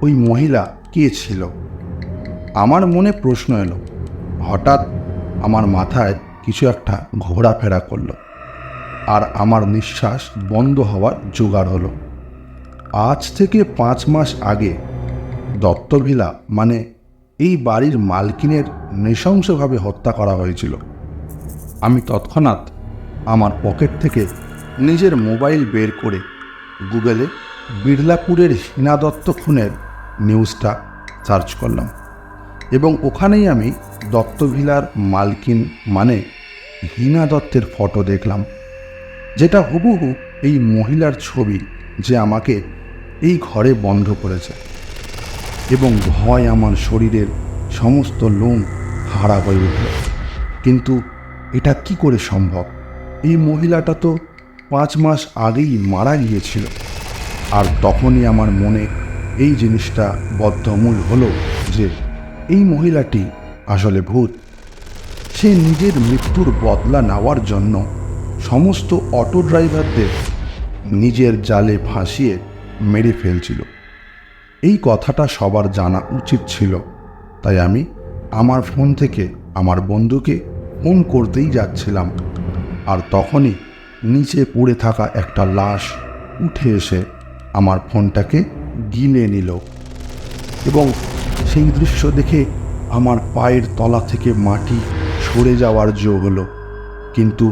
ওই মহিলা কে ছিল? আমার মনে প্রশ্ন এলো। হঠাৎ আমার মাথায় কিছু একটা ঘোরাফেরা করলো, আর আমার নিঃশ্বাস বন্ধ হওয়ার জোগাড় হলো। আজ থেকে 5 মাস আগে দত্তভিলা মানে এই বাড়ির মালকিনের নৃশংসভাবে হত্যা করা হয়েছিল। আমি তৎক্ষণাৎ আমার পকেট থেকে নিজের মোবাইল বের করে গুগলে বিড়লাপুরের হীনা দত্ত খুনের নিউজটা সার্চ করলাম, এবং ওখানেই আমি দত্তভিলার মালকিন মানে হীনা দত্তের ফটো দেখলাম, যেটা হুবহু এই মহিলার ছবি যে আমাকে এই ঘরে বন্ধ করেছে। এবং ভয় আমার শরীরের সমস্ত লোম খাড়া হয়ে উঠল। কিন্তু এটা কি করে সম্ভব? এই মহিলাটা তো 5 মাস আগেই মারা গিয়েছিল। আর তখনই আমার মনে এই জিনিসটা বদ্ধমূল হলো যে এই মহিলাটি আসলে ভূত। সে নিজের মৃত্যুর বদলা নেওয়ার জন্য সমস্ত অটো ড্রাইভারদের নিজের জালে ফাঁসিয়ে মেরে ফেলছিল। এই কথাটা সবার জানা উচিত ছিল। তাই আমি আমার ফোন থেকে আমার বন্ধুকে ফোন করতেই যাচ্ছিলাম, আর তখনই নিচে পড়ে থাকা একটা লাশ উঠে এসে আমার ফোনটাকে গিলে নিল। এবং সেই দৃশ্য দেখে আমার পায়ের তলা থেকে মাটি সরে যাওয়ার জো হলো। কিন্তু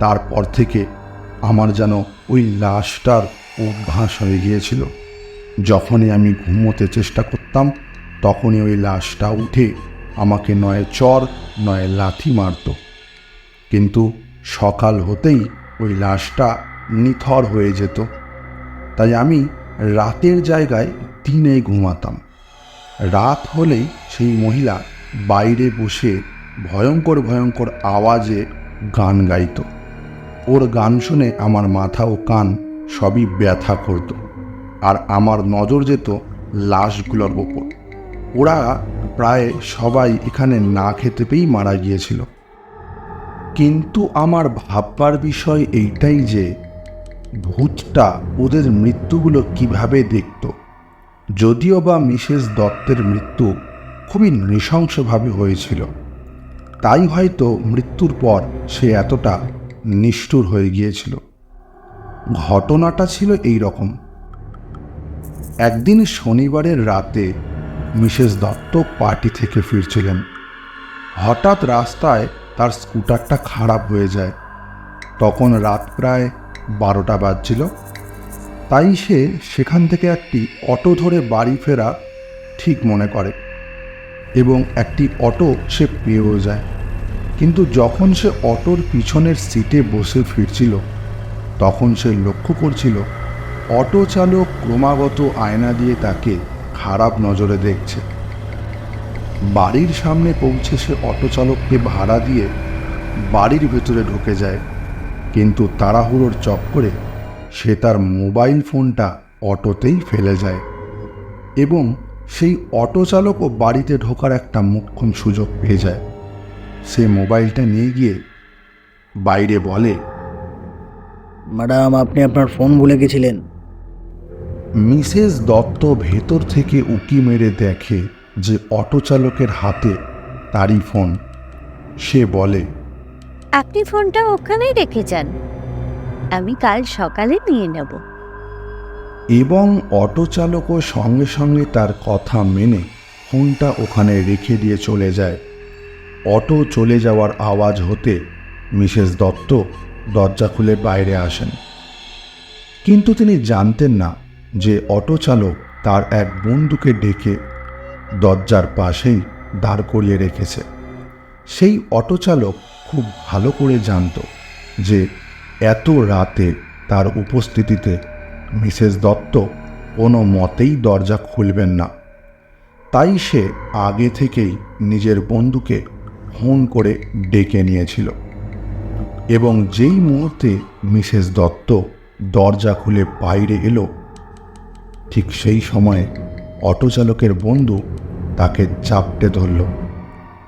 তারপর থেকে আমার যেন ওই লাশটার অভ্যাস হয়ে গিয়েছিল। যখনই আমি ঘুমোতে চেষ্টা করতাম, তখনই ওই লাশটা উঠে আমাকে নয় চর নয় লাথি মারত। কিন্তু সকাল হতেই ওই লাশটা নিথর হয়ে যেত। তাই আমি রাতের জায়গায় দিনে ঘুমাতাম। রাত হলেই সেই মহিলা বাইরে বসে ভয়ঙ্কর ভয়ঙ্কর আওয়াজে গান গাইত। ওর গান শুনে আমার মাথা ও কান সবই ব্যথা করত, আর আমার নজর যেত লাশগুলোর ওপর। ওরা প্রায় সবাই এখানে না খেতে পেয়েই মারা গিয়েছিল। কিন্তু আমার ভাববার বিষয় এইটাই যে ভূতটা ওদের মৃত্যুগুলো কিভাবে দেখত। যদিও বা মিসেস দত্তের মৃত্যু খুবই নৃশংসভাবে হয়েছিল, তাই হয়তো মৃত্যুর পর সে এতটা নিষ্ঠুর হয়ে গিয়েছিল। ঘটনাটা ছিল এই রকম। একদিন শনিবারের রাতে মিসেস দত্ত পার্টি থেকে ফিরছিলেন। হঠাৎ রাস্তায় তার স্কুটারটা খারাপ হয়ে যায়। তখন রাত প্রায় 12টা বাজছিল। তাই সে সেখান থেকে একটি অটো ধরে বাড়ি ফেরা ঠিক মনে করে, এবং একটি অটো সে পেয়েও যায়। কিন্তু যখন সে অটোর পিছনের সিটে বসে ফিরছিল, তখন সে লক্ষ্য করছিল অটো চালক ক্রমাগত আয়না দিয়ে তাকে খারাপ নজরে দেখছে। বাড়ির সামনে পৌঁছে সে অটো চালককে ভাড়া দিয়ে বাড়ির ভেতরে ঢুকে যায়, কিন্তু তাড়াহুড়োর চক্করে সে তার মোবাইল ফোনটা অটোতেই ফেলে যায় এবং সেই অটো চালকও বাড়িতে ঢোকার একটা মোক্ষম সুযোগ পেয়ে যায়। সে মোবাইলটা নিয়ে গিয়ে বাইরে বলে, ম্যাডাম, আপনি আপনার ফোন ভুলে গেছিলেন। মিসেস দত্ত ভেতর থেকে উকি মেরে দেখে যে অটো চালকের হাতে তারই ফোন। সে বলে, আপনি ফোনটা ওখানেই রেখে যান, আমি কাল সকালে নিয়ে নেব। এবং অটো চালকও সঙ্গে সঙ্গে তার কথা মেনে ফোনটা ওখানে রেখে দিয়ে চলে যায়। অটো চলে যাওয়ার আওয়াজ হতে মিসেস দত্ত দরজা খুলে বাইরে আসেন, কিন্তু তিনি জানতেন না যে অটো চালক তার এক বন্ধুকে ডেকে দরজার পাশেই দাঁড় করিয়ে রেখেছে। সেই অটো চালক খুব ভালো করে জানত যে এত রাতে তার উপস্থিতিতে মিসেস দত্ত কোনো মতেই দরজা খুলবেন না। তাই সে আগে থেকেই নিজের বন্ধুকে ফোন করে ডেকে নিয়েছিল এবং যেই মুহূর্তে মিসেস দত্ত দরজা খুলে বাইরে এলো, ঠিক সেই সময়ে অটো চালকের বন্ধু তাকে চাপটে ধরল।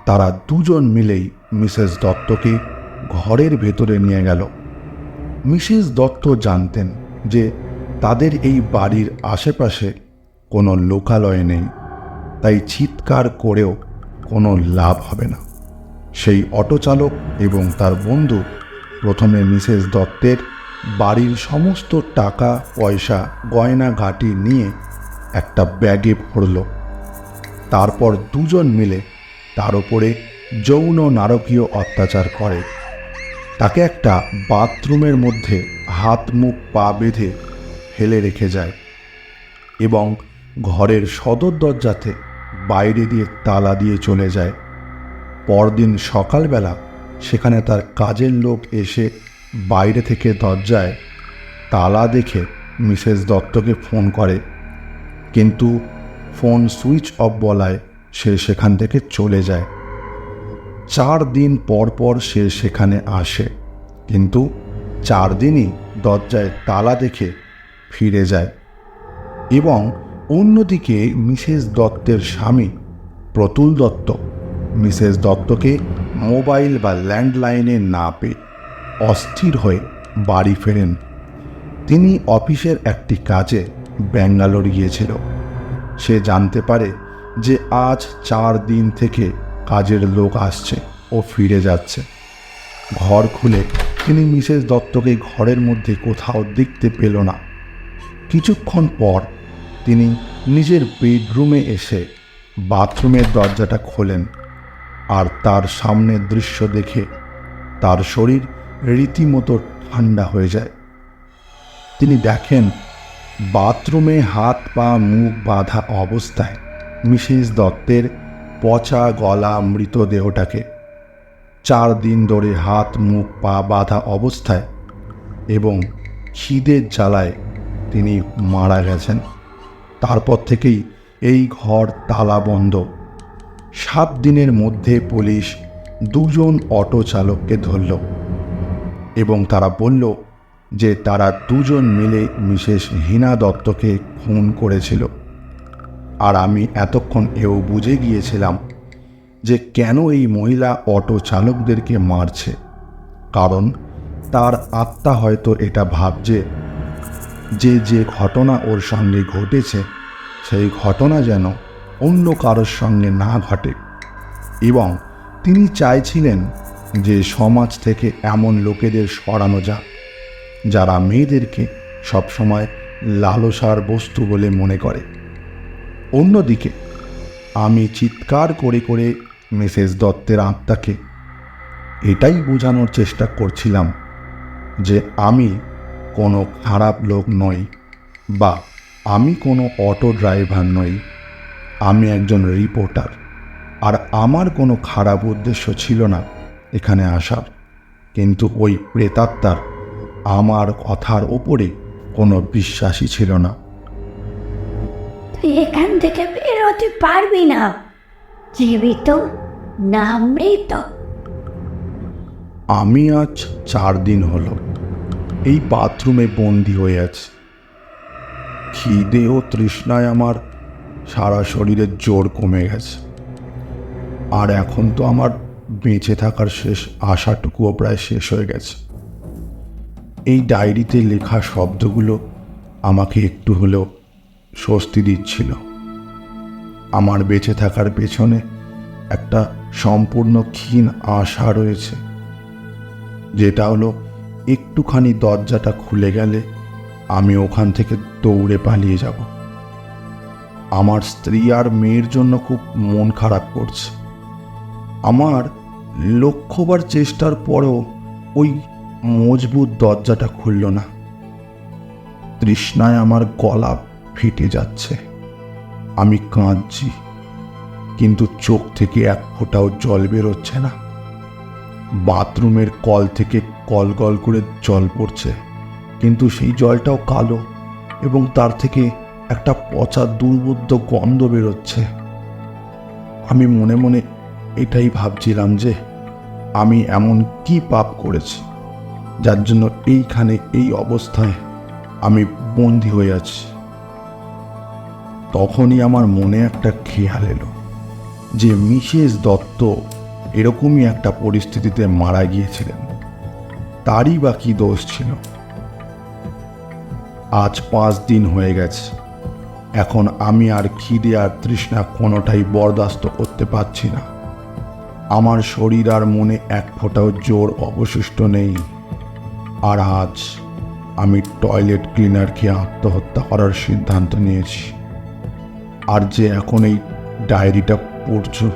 তারা দুজন মিলেই মিসেস দত্তকে ঘরের ভেতরে নিয়ে গেল। মিসেস দত্ত জানতেন যে তাদের এই বাড়ির আশেপাশে কোনো লোকালয় নেই, তাই চিৎকার করেও কোনো লাভ হবে না। সেই অটো চালক এবং তার বন্ধু প্রথমে মিসেস দত্তের বাড়ির সমস্ত টাকা পয়সা গয়নাগাটি নিয়ে একটা ব্যাগে ভরল। তারপর দুজন মিলে তার উপরে যৌন নারকীয় অত্যাচার করে। তাকে একটা বাথরুমের মধ্যে হাত মুখ পা বেঁধে ফেলে রেখে যায় এবং ঘরের সদর দরজাতে বাইরে দিয়ে তালা দিয়ে চলে যায়। পরদিন সকালবেলা সেখানে তার কাজের লোক এসে বাইরে থেকে দরজায় তালা দেখে মিসেস দত্তকে ফোন করে, কিন্তু ফোন সুইচ অফ বলায় সে সেখান থেকে চলে যায়। 4 দিন পর পর সে সেখানে আসে, কিন্তু 4 দিনই দরজায় তালা দেখে ফিরে যায়। এবং অন্যদিকে মিসেস দত্তের স্বামী প্রতুল দত্ত মিসেস দত্তকে মোবাইল বা ল্যান্ডলাইনে না পেয়ে অস্থির হয়ে বাড়ি ফেরেন। তিনি অফিসের একটি কাজে ব্যাঙ্গালোর গিয়েছিল। সে জানতে পারে যে আজ 4 দিন থেকে কাজের লোক আসছে ও ফিরে যাচ্ছে। ঘর খুলে তিনি মিসেস দত্তকে ঘরের মধ্যে কোথাও দেখতে পেল না। কিছুক্ষণ পর তিনি নিজের বেডরুমে এসে বাথরুমের দরজাটা খোলেন, আর তার সামনের দৃশ্য দেখে তার শরীর রীতিমতো ঠান্ডা হয়ে যায়। তিনি দেখেন বাথরুমে হাত পা মুখ বাঁধা অবস্থায় মিসেস দত্তের পচা গলা মৃতদেহটাকে, 4 দিন ধরে হাত মুখ পা বাঁধা অবস্থায় এবং খিদের জ্বালায় তিনি মারা গেছেন। তারপর থেকেই এই ঘর তালা বন্ধ। 7 দিনের মধ্যে পুলিশ 2 জন অটো চালককে ধরল এবং তারা বলল যে তারা 2 জন মিলে মিসেস হীনা দত্তকে খুন করেছিল। আর আমি এতক্ষণ এও বুঝে গিয়েছিলাম যে কেন এই মহিলা অটো চালকদেরকে মারছে, কারণ তার আত্মা হয়তো এটা ভাবছে যে যে ঘটনা ওর সঙ্গে ঘটেছে সেই ঘটনা যেন অন্য কারোর সঙ্গে না ঘটে। এবং তিনি চাইছিলেন যে সমাজ থেকে এমন লোকেদের সরানো যাক যারা মেয়েদেরকে সবসময় লালসার বস্তু বলে মনে করে। অন্যদিকে আমি চিৎকার করে করে মিসেস দত্তের আত্মাকে এটাই বোঝানোর চেষ্টা করছিলাম যে আমি কোনো খারাপ লোক নই বা আমি কোনো অটো ড্রাইভার নই, আমি একজন রিপোর্টার। আর আমার কোনো খারাপ উদ্দেশ্য ছিল না এখানে আসার, কিন্তু ওই প্রেতাত্মার আমার কথার ওপরে কোনো বিশ্বাসই ছিল না। তুই এখান থেকে বেরোতে পারবি না, জীবিত না মৃত। আমি আজ 4 দিন হলো এই বাথরুমে বন্দি হয়ে আছি। খিদে ও তৃষ্ণায় আমার সারা শরীরের জোর কমে গেছে, আর এখন তো আমার বেঁচে থাকার শেষ আশাটুকুও প্রায় শেষ হয়ে গেছে। এই ডায়েরিতে লেখা শব্দগুলো আমাকে একটু হলেও স্বস্তি দিচ্ছিল। আমার বেঁচে থাকার পেছনে একটা সম্পূর্ণ ক্ষীণ আশা রয়েছে, যেটা হলো একটুখানি দরজাটা খুলে গেলে আমি ওখান থেকে দৌড়ে পালিয়ে যাব। আমার স্ত্রী আর মেয়ের জন্য খুব মন খারাপ করছে। আমার লক্ষ্যবার চেষ্টার পরেও ওই মজবুত দরজাটা খুলল না। তৃষ্ণায় আমার গলা ফেটে যাচ্ছে, আমি কাঁদছি, কিন্তু চোখ থেকে এক ফোঁটাও জল বেরোচ্ছে না। বাথরুমের কল থেকে কল কল করে জল পড়ছে, কিন্তু সেই জলটাও কালো এবং তার থেকে একটা পচা দুর্বোধ্য গন্ধ বেরোচ্ছে। আমি মনে মনে এটাই ভাবছিলাম যে আমি এমন কি পাপ করেছি যার জন্য এইখানে এই অবস্থায় আমি বন্দী হয়ে আছি। তখনই আমার মনে একটা খেয়াল এলো যে মিসেস দত্ত এরকমই একটা পরিস্থিতিতে মারা গিয়েছিলেন, তারই বা কি দোষ ছিল। আজ 5 দিন হয়ে গেছে, এখন আমি আর খিদে আর তৃষ্ণা কোনোটাই বরদাস্ত করতে পারছি না। আমার শরীর আর মনে এক ফোঁটাও জোর অবশিষ্ট নেই। আর আজ আমি টয়লেট ক্লিনার খেয়ে আত্মহত্যা করার সিদ্ধান্ত নিয়েছি। আর যে এখন এই ডায়েরিটা পড়ছো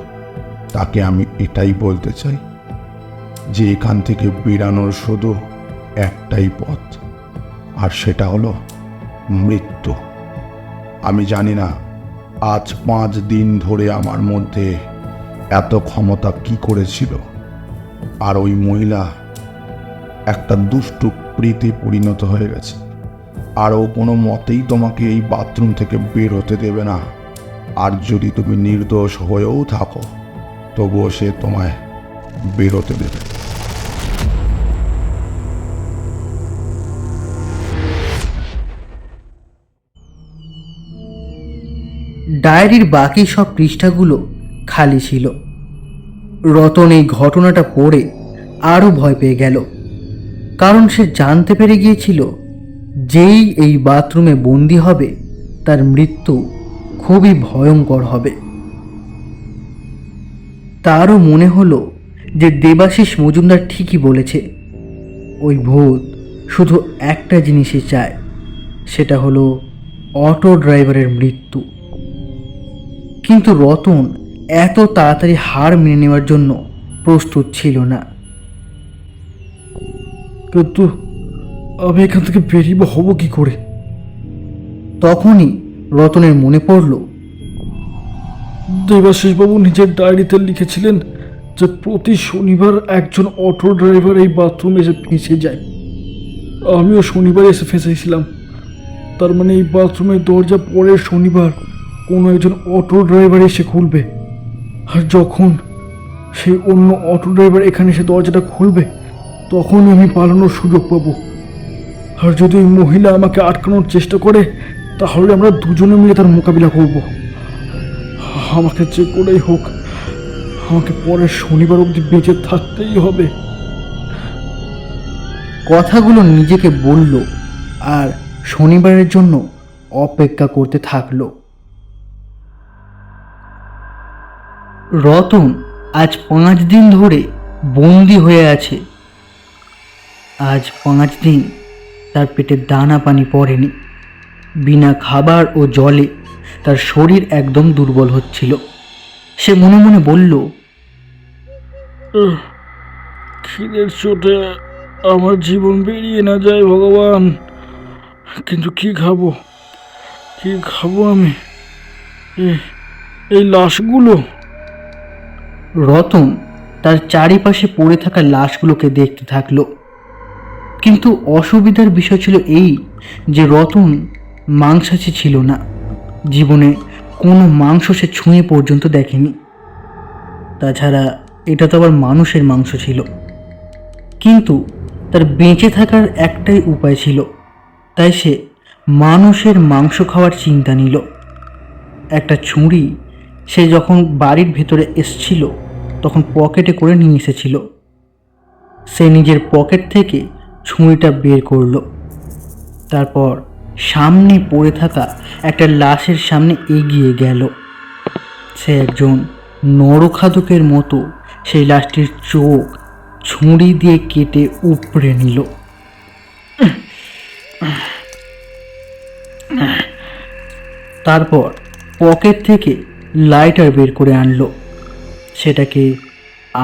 তাকে আমি এটাই বলতে চাই যে এখান থেকে বেরানোর শুধু একটাই পথ, আর সেটা হলো মৃত্যু। আমি জানি না আজ 5 দিন ধরে আমার মধ্যে এত ক্ষমতা কি করেছিল, আর ওই মহিলা একটা দুষ্টু প্রেতে পরিণত হয়ে গেছে, আর ও কোনো মতেই তোমাকে এই বাথরুম থেকে বের হতে দেবে না। আর যদি তুমি নির্দোষ হয়েও থাকো তবুও সে তোমায় বেরোতে দেবে। ডায়েরির বাকি সব পৃষ্ঠাগুলো খালি ছিল। রতন এই ঘটনাটা পড়ে আরও ভয় পেয়ে গেল, কারণ সে জানতে পেরে গিয়েছিল যেই এই বাথরুমে বন্দি হবে তার মৃত্যু খুবই ভয়ঙ্কর হবে। তারও মনে হলো যে দেবাশিস মজুমদার ঠিকই বলেছে, ওই ভূত শুধু একটা জিনিসই চায়, সেটা হলো অটো ড্রাইভারের মৃত্যু। কিন্তু রতন এত তাড়াতাড়ি হার মেনে নেওয়ার জন্য প্রস্তুত ছিল না। কিন্তু আমি এখান থেকে বেরিয়ে হব কি করে? তখনই রতনের মনে পড়ল দেবাশিসবাবু নিজের ডায়েরিতে লিখেছিলেন যে প্রতি শনিবার একজন অটো ড্রাইভার এই বাথরুমে এসে ফেঁসে যায়। আমিও শনিবার এসে ফেঁসেছিলাম। তার মানে এই বাথরুমের দরজা পরের শনিবার কোনো একজন অটো ড্রাইভার এসে খুলবে, আর যখন সেই অন্য অটো ড্রাইভার এখানে এসে দরজাটা খুলবে তখনই আমি পালানোর সুযোগ পাবো। আর যদি ওই মহিলা আমাকে আটকানোর চেষ্টা করে তাহলে আমরা দুজনে মিলে তার মোকাবিলা করব। আমাকে যে করেই হোক আমাকে পরের শনিবার অবধি বেঁচে থাকতেই হবে। কথাগুলো নিজেকে বলল আর শনিবারের জন্য অপেক্ষা করতে থাকলো। রতন আজ 5 দিন ধরে বন্দি হয়ে আছে। আজ 5 দিন তার পেটে দানা পানি পড়েনি। বিনা খাবার ও জলে তার শরীর একদম দুর্বল হচ্ছিল। সে মনে মনে বলল, খিদের চোটে আমার জীবন বেরিয়ে না যায় ভগবান, কিন্তু কি খাবো আমি? এই লাশগুলো। রতন তার চারিপাশে পড়ে থাকা লাশগুলোকে দেখতে থাকলো। কিন্তু অসুবিধার বিষয় ছিল এই যে রতন মাংসাশী ছিল না। জীবনে কোনো মাংস সে ছুঁয়ে পর্যন্ত দেখেনি। তাছাড়া এটা তো আবার মানুষের মাংস ছিল। কিন্তু তার বেঁচে থাকার একটাই উপায় ছিল, তাই সে মানুষের মাংস খাওয়ার চিন্তা নিল। একটা ছুরি সে যখন বাড়ির ভেতরে এসছিল তখন পকেটে করে নিয়ে এসেছিল। সে নিজের পকেট থেকে ছুরিটা বের করলো। তারপর সামনে পড়ে থাকা একটা লাশের সামনে এগিয়ে গেল। সে একজন নরখাদকের মতো সেই লাশটির চোখ ছুরি দিয়ে কেটে উপড়ে নিল। তারপর পকেট থেকে লাইটার বের করে আনলো, সেটাকে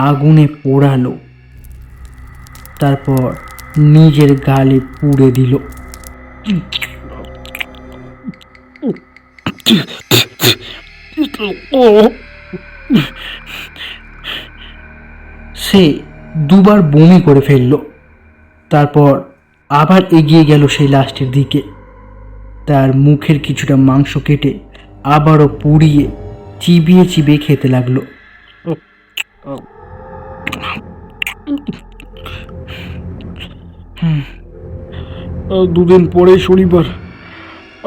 আগুনে পোড়ালো, তারপর নিজের গালে পুড়ে দিল। সে দুবার বমি করে ফেলল। তারপর আবার এগিয়ে গেল সেই লাশটির দিকে। তার মুখের কিছুটা মাংস কেটে আবারও পুড়িয়ে চিবিয়ে চিবিয়ে খেতে লাগলো। দুদিন পরেই শনিবার,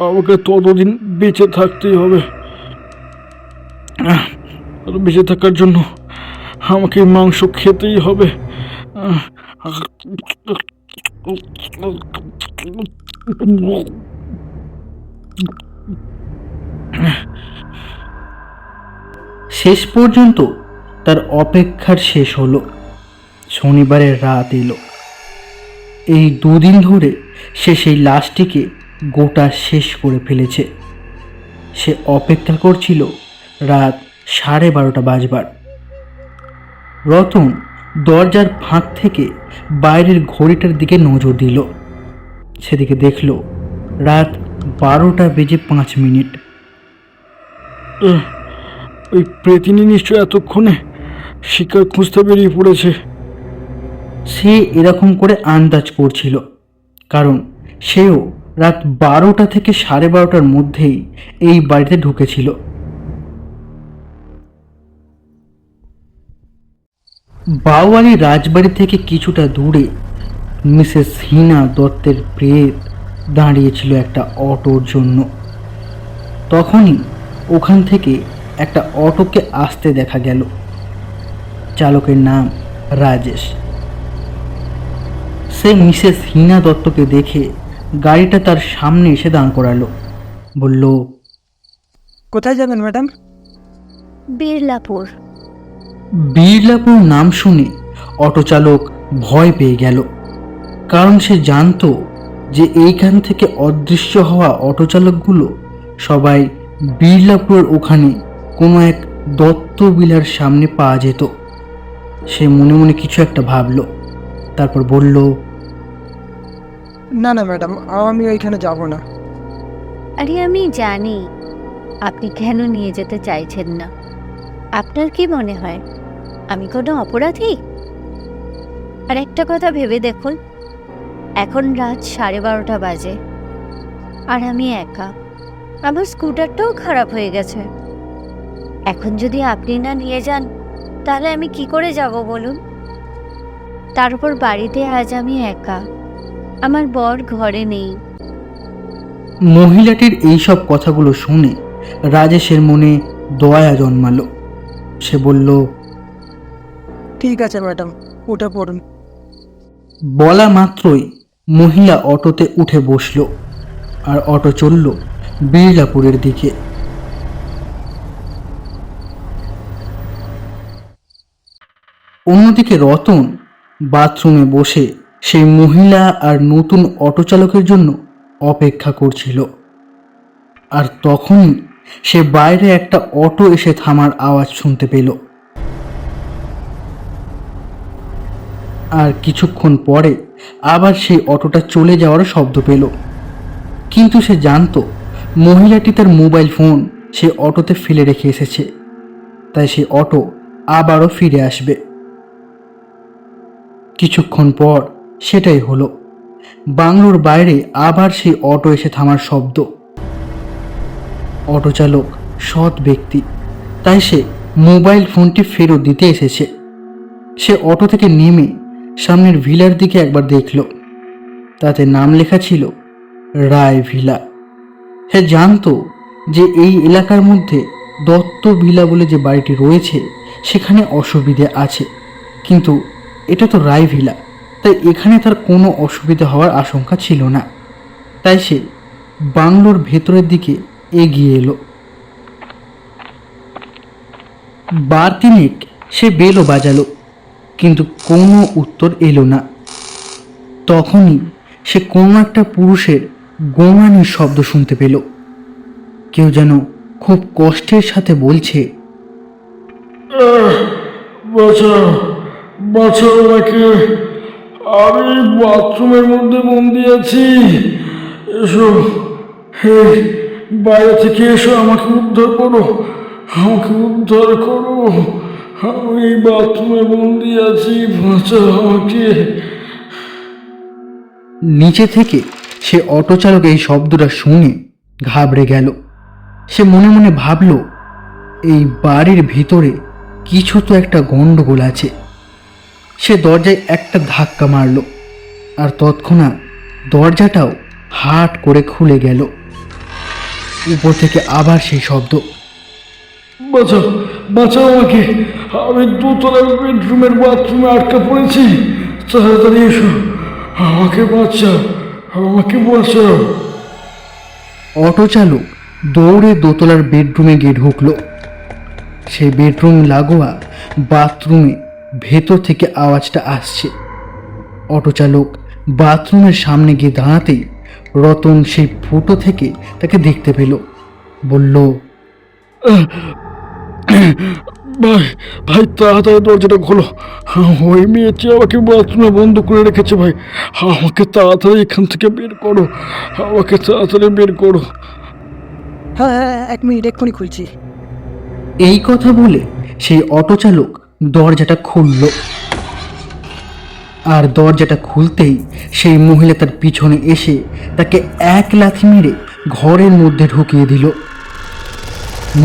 আমাকে ততদিন বেঁচে থাকতেই হবে। বেঁচে থাকার জন্য আমাকে মাংস খেতেই হবে। শেষ পর্যন্ত তার অপেক্ষার শেষ হলো। শনিবারের রাত এলো। এই দুদিন ধরে সে সেই লাশটিকে গোটা শেষ করে ফেলেছে। সে অপেক্ষা করছিল রাত 12:30 বাজবার। রতন দরজার ফাঁক থেকে বাইরের ঘড়িটার দিকে নজর দিল। সেদিকে দেখল রাত 12:05। ওই প্রেতিনী নিশ্চয় এতক্ষণে শিকার খুঁজতে বেরিয়ে পড়েছে। সে এরকম করে আন্দাজ করছিল, কারণ সেও রাত 12টা থেকে 12:30 মধ্যেই এই বাড়িতে ঢুকেছিল। বাউয়ারি রাজবাড়ি থেকে কিছুটা দূরে মিসেস হিনা দত্তের প্রেত দাঁড়িয়েছিল একটা অটোর জন্য। তখনই ওখান থেকে একটা অটোকে আসতে দেখা গেল। চালকের নাম রাজেশ। সে মিসেস হিনা দত্তকে দেখে গাড়িটা তার সামনে এসে দাঁড় করালো। বলল, কোথায় যাবেন ম্যাডাম? বিড়লাপুর। বিড়লাপুর নাম শুনে অটো চালক ভয় পেয়ে গেল, কারণ সে জানতো যে এইখান থেকে অদৃশ্য হওয়া অটো চালকগুলো সবাই বিড়লাপুরের ওখানে কোনো এক দত্ত বিলার সামনে পাওয়া যেত। সে মনে মনে কিছু একটা ভাবলো, তারপর বলল, না না ম্যাডাম, আমি ওইখানে যাব না। আরে আমি জানি আপনি কেন নিয়ে যেতে চাইছেন না। আপনার কি মনে হয় আমি কোনো অপরাধী? আর একটা কথা ভেবে দেখুন, এখন রাত 12:30 বাজে আর আমি একা। আমার স্কুটারটাও খারাপ হয়ে গেছে। এখন যদি আপনি না নিয়ে যান তাহলে আমি কি করে যাব বলুন? তার উপর বাড়িতে আজ আমি একা, আমার বর ঘরে নেই। মহিলাটির এইসব কথাগুলো শুনে রাজেশের মনে দয়া জন্মালো। সে বলল, ঠিক আছে ম্যাডাম, উঠে পড়ুন। বলা মাত্রই মহিলা অটোতে উঠে বসলো আর অটো চলল বিড়লাপুরের দিকে। অন্যদিকে রতন বাথরুমে বসে সেই মহিলা আর নতুন অটো চালকের জন্য অপেক্ষা করছিল। আর তখনই সে বাইরে একটা অটো এসে থামার আওয়াজ শুনতে পেল। আর কিছুক্ষণ পরে আবার সেই অটোটা চলে যাওয়ার শব্দ পেল। কিন্তু সে জানতো মহিলাটি তার মোবাইল ফোন সে অটোতে ফেলে রেখে এসেছে, তাই সে অটো আবারও ফিরে আসবে। কিছুক্ষণ পর সেটাই হলো। বাংলোর বাইরে আবার সেই অটো এসে থামার শব্দ। অটো চালক সৎ ব্যক্তি, তাই সে মোবাইল ফোনটি ফেরত দিতে এসেছে। সে অটো থেকে নেমে সামনের ভিলার দিকে একবার দেখল, তাতে নাম লেখা ছিল রায় ভিলা। সে জানতো যে এই এলাকার মধ্যে দত্ত ভিলা বলে যে বাড়িটি রয়েছে সেখানে অসুবিধে আছে, কিন্তু এটা তো রায় ভিলা, তাই এখানে তার কোনো অসুবিধা হওয়ার আশঙ্কা ছিল না। তাই সে বাংলোর ভেতরের দিকে এগিয়ে এলো। বার তিনেক সে বেলও বাজালো, কিন্তু কোনো উত্তর এলো না। তখনই সে কোনো একটা পুরুষের গোঙানির শব্দ শুনতে পেল। কেউ যেন খুব কষ্টের সাথে বলছে, বাঁচাও, বাঁচাও আমাকে, আমি বাথরুমের মধ্যে বন্দি আছি, এসো, হে বাইরে থেকে এসো, আমাকে উদ্ধার করো, আমাকে উদ্ধার করো, আমি বাথরুমে বন্দি আছি, বাঁচাও আমাকে। নিচে থেকে সে অটো চালক এই শব্দটা শুনে ঘাবড়ে গেল। সে মনে মনে ভাবল, এই বাড়ির ভিতরে কিছু তো একটা গন্ডগোল আছে। সে দরজায় একটা ধাক্কা মারল, আর তৎক্ষণাৎ দরজাটাও হাট করে খুলে গেল। উপর থেকে আবার সেই শব্দ, বাঁচাও, বাঁচাও আমাকে, আমি দোতলার বেডরুমের বাথরুমে আটকা পড়েছি, তাড়াতাড়ি এসো, আমাকে বাঁচাও, আমাকে বাঁচাও। অটো চালক দৌড়ে দোতলার বেডরুমে গিয়ে ঢুকলো। সেই বেডরুম লাগোয়া বাথরুমে ভেতর থেকে আওয়াজটা আসছে। অটো চালক বাথরুমের সামনে গিয়ে দাঁড়াতেই রতন সেই ফুটো থেকে তাকে দেখতে পেল। বলল, ভাই, ভাই তাড়াতাড়ি দরজাটা খোলো, ওই মেয়েটি আমাকে বাথরুমে বন্ধ করে রেখেছে, ভাই আমাকে তাড়াতাড়ি এখান থেকে বের করো, আমাকে তাড়াতাড়ি বের করো। হ্যাঁ হ্যাঁ, 1 মিনিট, এক্ষুনি খুলছি। এই কথা বলে সেই অটো চালক দরজাটা খুলল। আর দরজাটা খুলতেই সেই মহিলা তার পিছনে এসে তাকে এক লাথি মেরে ঘরের মধ্যে ঢুকিয়ে দিল।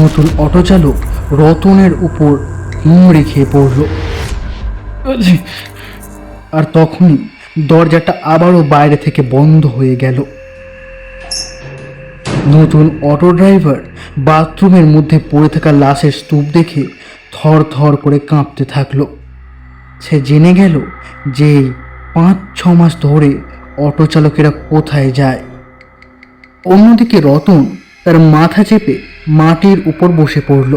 নতুন অটো চালক রতনের উপর হুমড়ি খেয়ে পড়ল। আর তখনই দরজাটা আবারও বাইরে থেকে বন্ধ হয়ে গেল। নতুন অটো ড্রাইভার বাথরুমের মধ্যে পড়ে থাকা লাশের স্তূপ দেখে থর থর করে কাঁপতে থাকলো। সে জেনে গেল যে 5-6 মাস ধরে অটো চালকেরা কোথায় যায়। অন্যদিকে রতন তার মাথা চেপে মাটির উপর বসে পড়ল,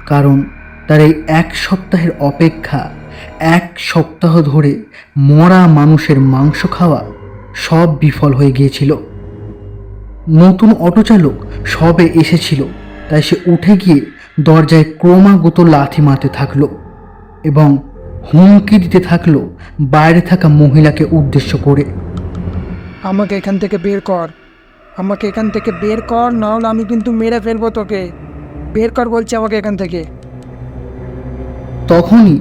কারণ তার এই 1 সপ্তাহের অপেক্ষা, 1 সপ্তাহ ধরে মরা মানুষের মাংস খাওয়া সব বিফল হয়ে গিয়েছিল। নতুন অটো চালক সবে এসেছিল, তাই সে উঠে গিয়ে দরজায় ক্রমাগত লাথি মারতে থাকলো এবং হুমকি দিতে থাকলো বাইরে থাকা মহিলাকে উদ্দেশ্য করে। আমাকে এখান থেকে বের কর, আমাকে এখান থেকে বের কর, নাহলে আমি কিন্তু মেরে ফেলবো তোকে। বের কর বলছি আমাকে এখান থেকে। তখনই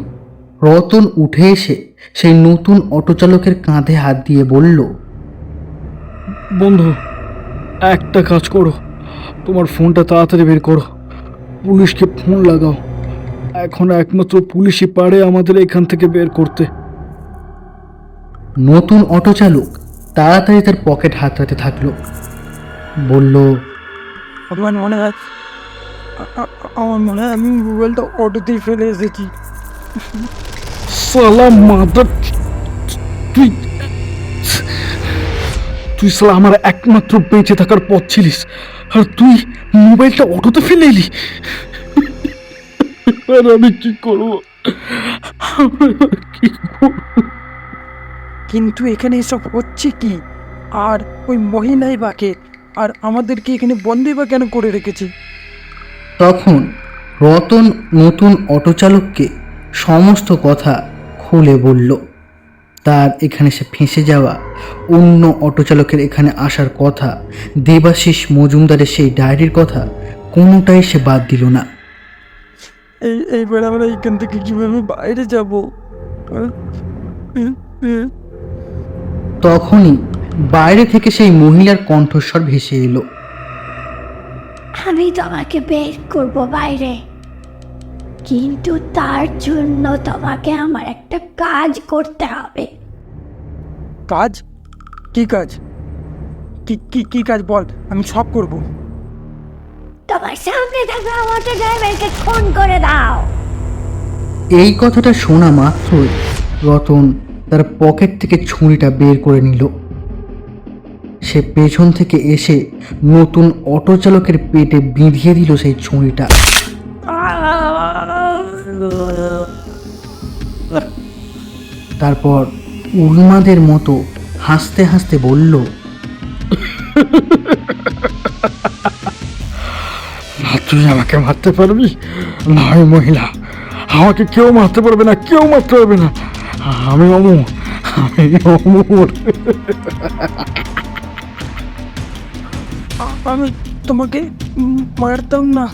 রতন উঠে এসে সেই নতুন অটো চালকের কাঁধে হাত দিয়ে বলল, বন্ধু, একটা কাজ করো, তোমার ফোনটা তাড়াতাড়ি বের করো, পুলিশকে ফোন লাগাও, এখন একমাত্র পুলিশই পারে আমাদের এখান থেকে বের করতে। নতুন অটো চালক তাড়াতাড়ি তার পকেট হাতড়াতে থাকলো। বলল, আমার মনে হয় আমি মোবাইলটা অটোতেই ফেলে এসেছি। সালা মাদার, তুই সালা আমার একমাত্র বেঁচে থাকার পথ ছিলিস, আর তুই মোবাইলটা অটোতে ফেলে এলি। আর আমি কি করবো, কি করবো? কিন্তু এখানে এসব হচ্ছে কি? আর ওই মহিলাই বাকে, আর আমাদেরকে এখানে বন্ধই বা কেন করে রেখেছে? তখন রতন নতুন অটো চালককে সমস্ত কথা খুলে বলল। তার এখানে সে ফেঁসে যাওয়া, অন্য অটো চালকের এখানে আসার কথা, দেবাশিস মজুমদারের সেই ডায়েরির কথা কোনোটাই সে বাদ দিল না। এইবার আমরা এখান থেকে কীভাবে বাইরে যাব? তখনই বাইরে থেকে সেই মহিলার কণ্ঠস্বর ভেসে এলো। আমি তোমাকে বের করব বাইরে, কিন্তু তার জন্য তোমাকে আমার একটা কাজ করতে হবে। কাজ? কি কাজ? কি কাজ বল, আমি সব করব। তোমার সামনে থাকা অটো ড্রাইভারকে খুন করে দাও। এই কথাটা শোনা মাত্রই রতন তার পকেট থেকে ছুরিটা বের করে নিল। সে পেছন থেকে এসে নতুন অটো চালকের পেটে বিঁধিয়ে দিল সেই ছুরিটা। তারপর উন্মাদের মতো হাসতে হাসতে বলল, না তুই আমাকে মারতে পারবি না, ওই মহিলা আমাকে কেউ মারতে পারবে না, কেউ মারতে পারবে না। আমি অমর, আমি অমর। আমি তোমাকে মারতাম না,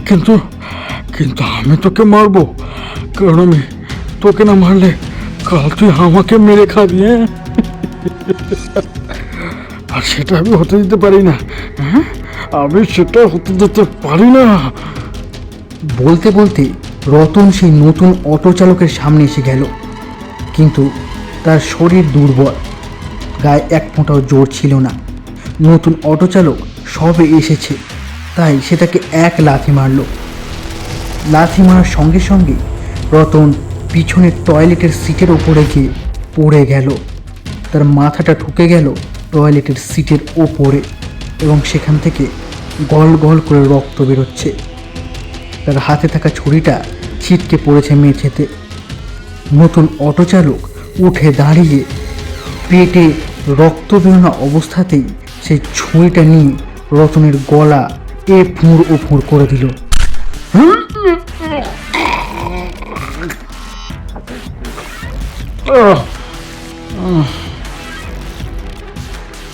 কিন্তু কিন্তু আমি তোকে মারবো, কারণ আমি তোকে না মারলে কাল তুই আমাকে মেরে খাবি। হ্যাঁ, আর সেটা আমি হতে দিতে পারি না। হ্যাঁ, আমি সেটা হতে দিতে পারি না। বলতে বলতে রতন সেই নতুন অটো চালকের সামনে এসে গেল, কিন্তু তার শরীর দুর্বল, গায়ে এক ফোঁটাও জোর ছিল না। নতুন অটো চালক সবে এসেছে, তাই সে তাকে এক লাথি মারল। লাথি মারার সঙ্গে সঙ্গে রতন পিছনের টয়লেটের সিটের ওপরে গিয়ে পড়ে গেল। তার মাথাটা ঢুকে গেল টয়লেটের সিটের ওপরে এবং সেখান থেকে গল গল করে রক্ত বেরোচ্ছে। তার হাতে থাকা ছুরিটা ছিটকে পড়েছে মেঝেতে। নতুন অটো চালক উঠে দাঁড়িয়ে পেটে রক্ত বেরোনো অবস্থাতেই সেই ছুরিটা নিয়ে রতনের গলা ফুঁড় ও ফুঁড় করে দিল।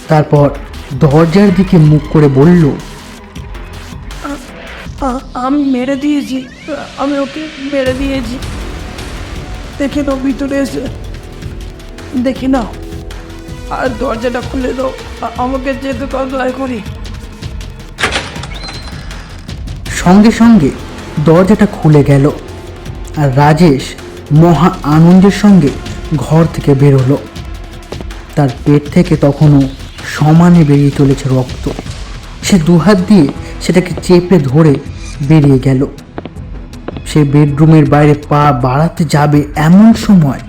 তারপর দরজার দিকে মুখ করে বলল, আমি মেরে দিয়েছি, আমি ওকে মেরে দিয়েছি। দেখে নাও, ভিতরে এসে দেখে নাও, আর দরজাটা খুলে দাও, আমাকে যেতে দাও দয়া করে। সঙ্গে সঙ্গে দরজাটা খুলে গেল আর রাজেশ মহা আনন্দের সঙ্গে ঘর থেকে বেরোলো। তার পেট থেকে তখনও সমানে বেরিয়ে চলেছে রক্ত। সে দুহাত দিয়ে সেটাকে চেপে ধরে বেরিয়ে গেল। সে বেডরুমের বাইরে পা বাড়াতে যাবে এমন সময়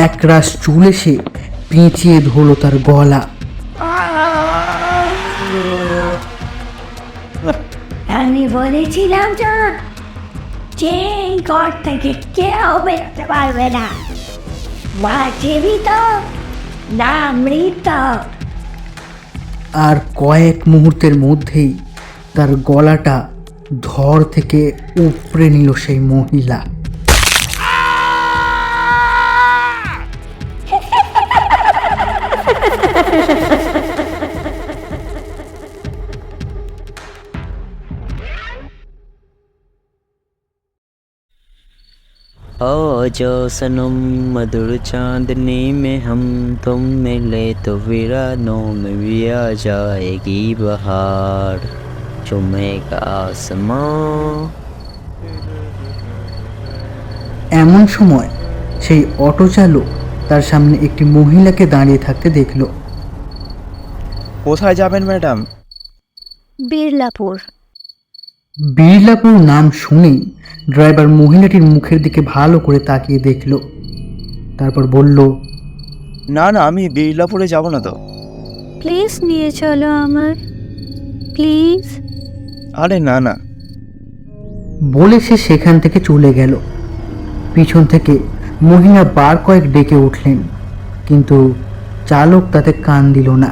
এক রাশ চুল এসে পেঁচিয়ে ধরল তার গলা। আমি বলেছিলাম তো, যে এই ঘর থেকে কেউ বেরোতে পারবে না, বা জীবিত না মৃত। আর কয়েক মুহূর্তের মধ্যেই তার গলাটা ধর থেকে উপড়ে নিল সেই মহিলা। ओ जो सनम मधुर चांदनी में हम तुम मिले तो वीरानों में भी आ जाएगी बहार, चुमेगा आसमां। এমন সময় সেই অটো চালক তার সামনে একটি মহিলাকে দাঁড়িয়ে থাকতে দেখল। কোথায় যাবেন ম্যাডাম? বিড়লাপুর। বিড়লাপুর নাম শুনেই ড্রাইভার মহিলাটির মুখের দিকে ভালো করে তাকিয়ে দেখল, তারপর বলল, না না, আমি বিড়লাপুরে যাব না তো। প্লিজ নিয়ে চলো আমার, প্লিজ। আরে না না। বলে সে সেখান থেকে চলে গেল। পিছন থেকে মহিলা বার কয়েক ডেকে উঠলেন, কিন্তু চালক তাতে কান দিল না।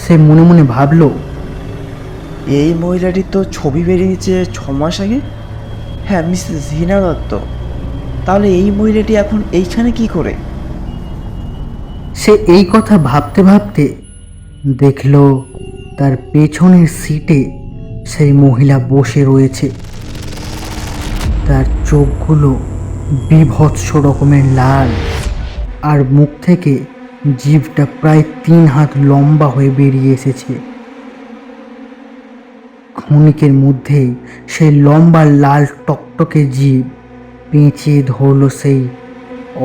সে মনে মনে ভাবল, এই মহিলাটির তো ছবি বেরিয়েছে 6 মাস আগে। হ্যাঁ, মিসেস হিনা দত্ত। তাহলে এই মহিলাটি এখন এইখানে কি করে? সে এই কথা ভাবতে ভাবতে দেখল তার পেছনের সিটে সেই মহিলা বসে রয়েছে। তার চোখগুলো বীভৎস রকমের লাল, আর মুখ থেকে জিভটা প্রায় 3 হাত লম্বা হয়ে বেরিয়ে এসেছে। ক্ষণিকের মধ্যেই সেই লম্বা লাল টকটকে জিভ পেঁচিয়ে ধরল সেই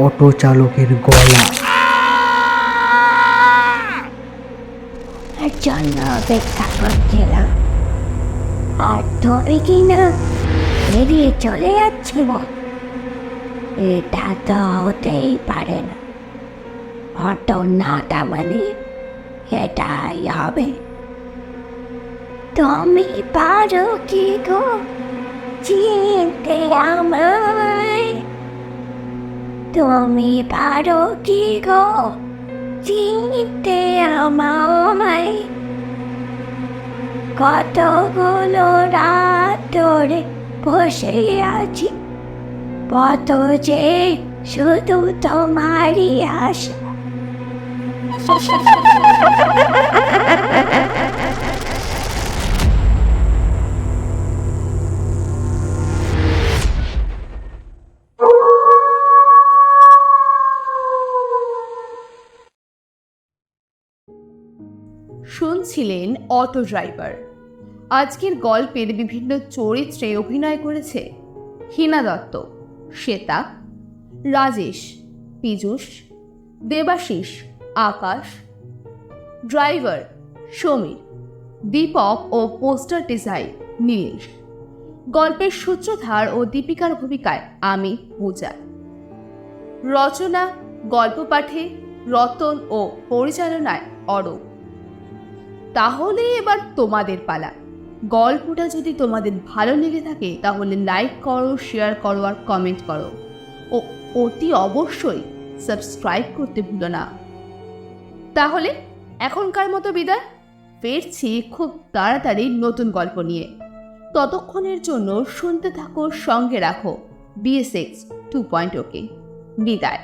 অটো চালকের গলা। আর জন্য অপেক্ষা করছিলাম, আর তুমি কি না বেরিয়ে চলে যাচ্ছিল? এটা তো হতেই পারে না। অটো নাটা মানে এটাই হবে। তুমি পারো কি গো চিনতে আমায়? তুমি পারো কি গো চিনতে আমায়? কতগুলো রাত ধরে বসে আছি, কত যে শুধু তোমারই আশা। শুনছিলেন অটো ড্রাইভার। আজকের গল্পের বিভিন্ন চরিত্রে অভিনয় করেছে হীনা দত্ত, শ্বেতা, রাজেশ, পীযূষ, দেবাশিস, আকাশ, ড্রাইভার সমীর, দীপক ও পোস্টার ডিজাইন নীলেশ। গল্পের সূত্রধার ও দীপিকার ভূমিকায় আমি পূজা। রচনা, গল্প পাঠে রতন ও পরিচালনায় অরূপ। তাহলে এবার তোমাদের পালা। গল্পটা যদি তোমাদের ভালো লেগে থাকে তাহলে লাইক করো, শেয়ার করো আর কমেন্ট করো, ও অতি অবশ্যই সাবস্ক্রাইব করতে ভুলো না। তাহলে এখনকার মতো বিদায়। ফিরছি খুব তাড়াতাড়ি নতুন গল্প নিয়ে। ততক্ষণের জন্য শুনতে থাকো, সঙ্গে রাখো BSX 2.0 কে। বিদায়।